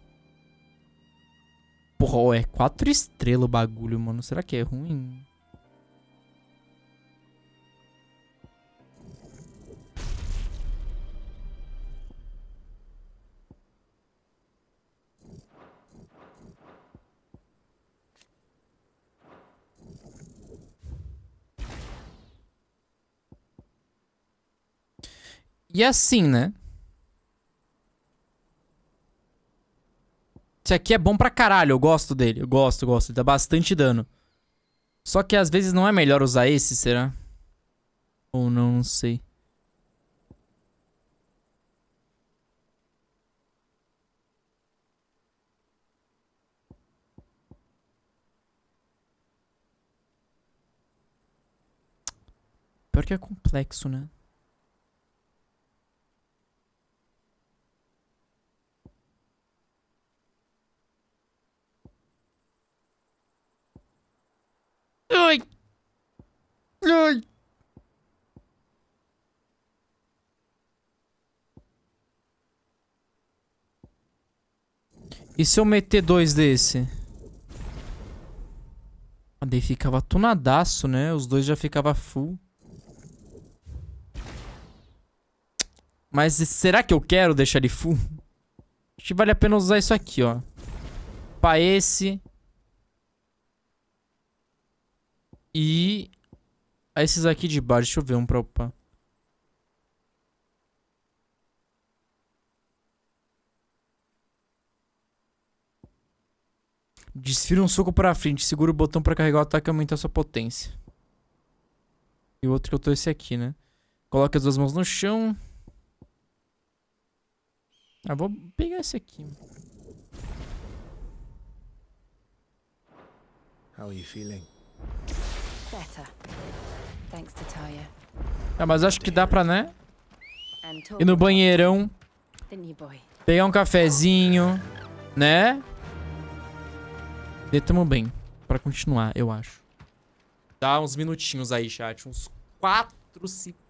Porra, ó, é 4 estrelas o bagulho, mano. Será que é ruim? E assim, né? Esse aqui é bom pra caralho, eu gosto dele. Eu gosto. Ele dá bastante dano. Só que às vezes não é melhor usar esse, será? Ou não, não sei. Pior que é complexo, né? Ai! Ai! E se eu meter 2 desse? Ah, daí ficava tunadaço, né? Os dois já ficava full. Mas será que eu quero deixar ele full? Acho que vale a pena usar isso aqui, ó. Pra esse. E... esses aqui de baixo. Deixa eu ver um pra upar. Desfira um soco pra frente. Segura o botão pra carregar o ataque e aumentar sua potência. E o outro que eu tô é esse aqui, né? Coloca as duas mãos no chão. Ah, vou pegar esse aqui.
How are you feeling?
Better. Thanks to Taya.
Ah, mas acho que dá pra, né? Ir no banheirão. Pegar um cafezinho. Né? E tamo bem. Pra continuar, eu acho. Dá uns minutinhos aí, chat. Uns 4 segundos.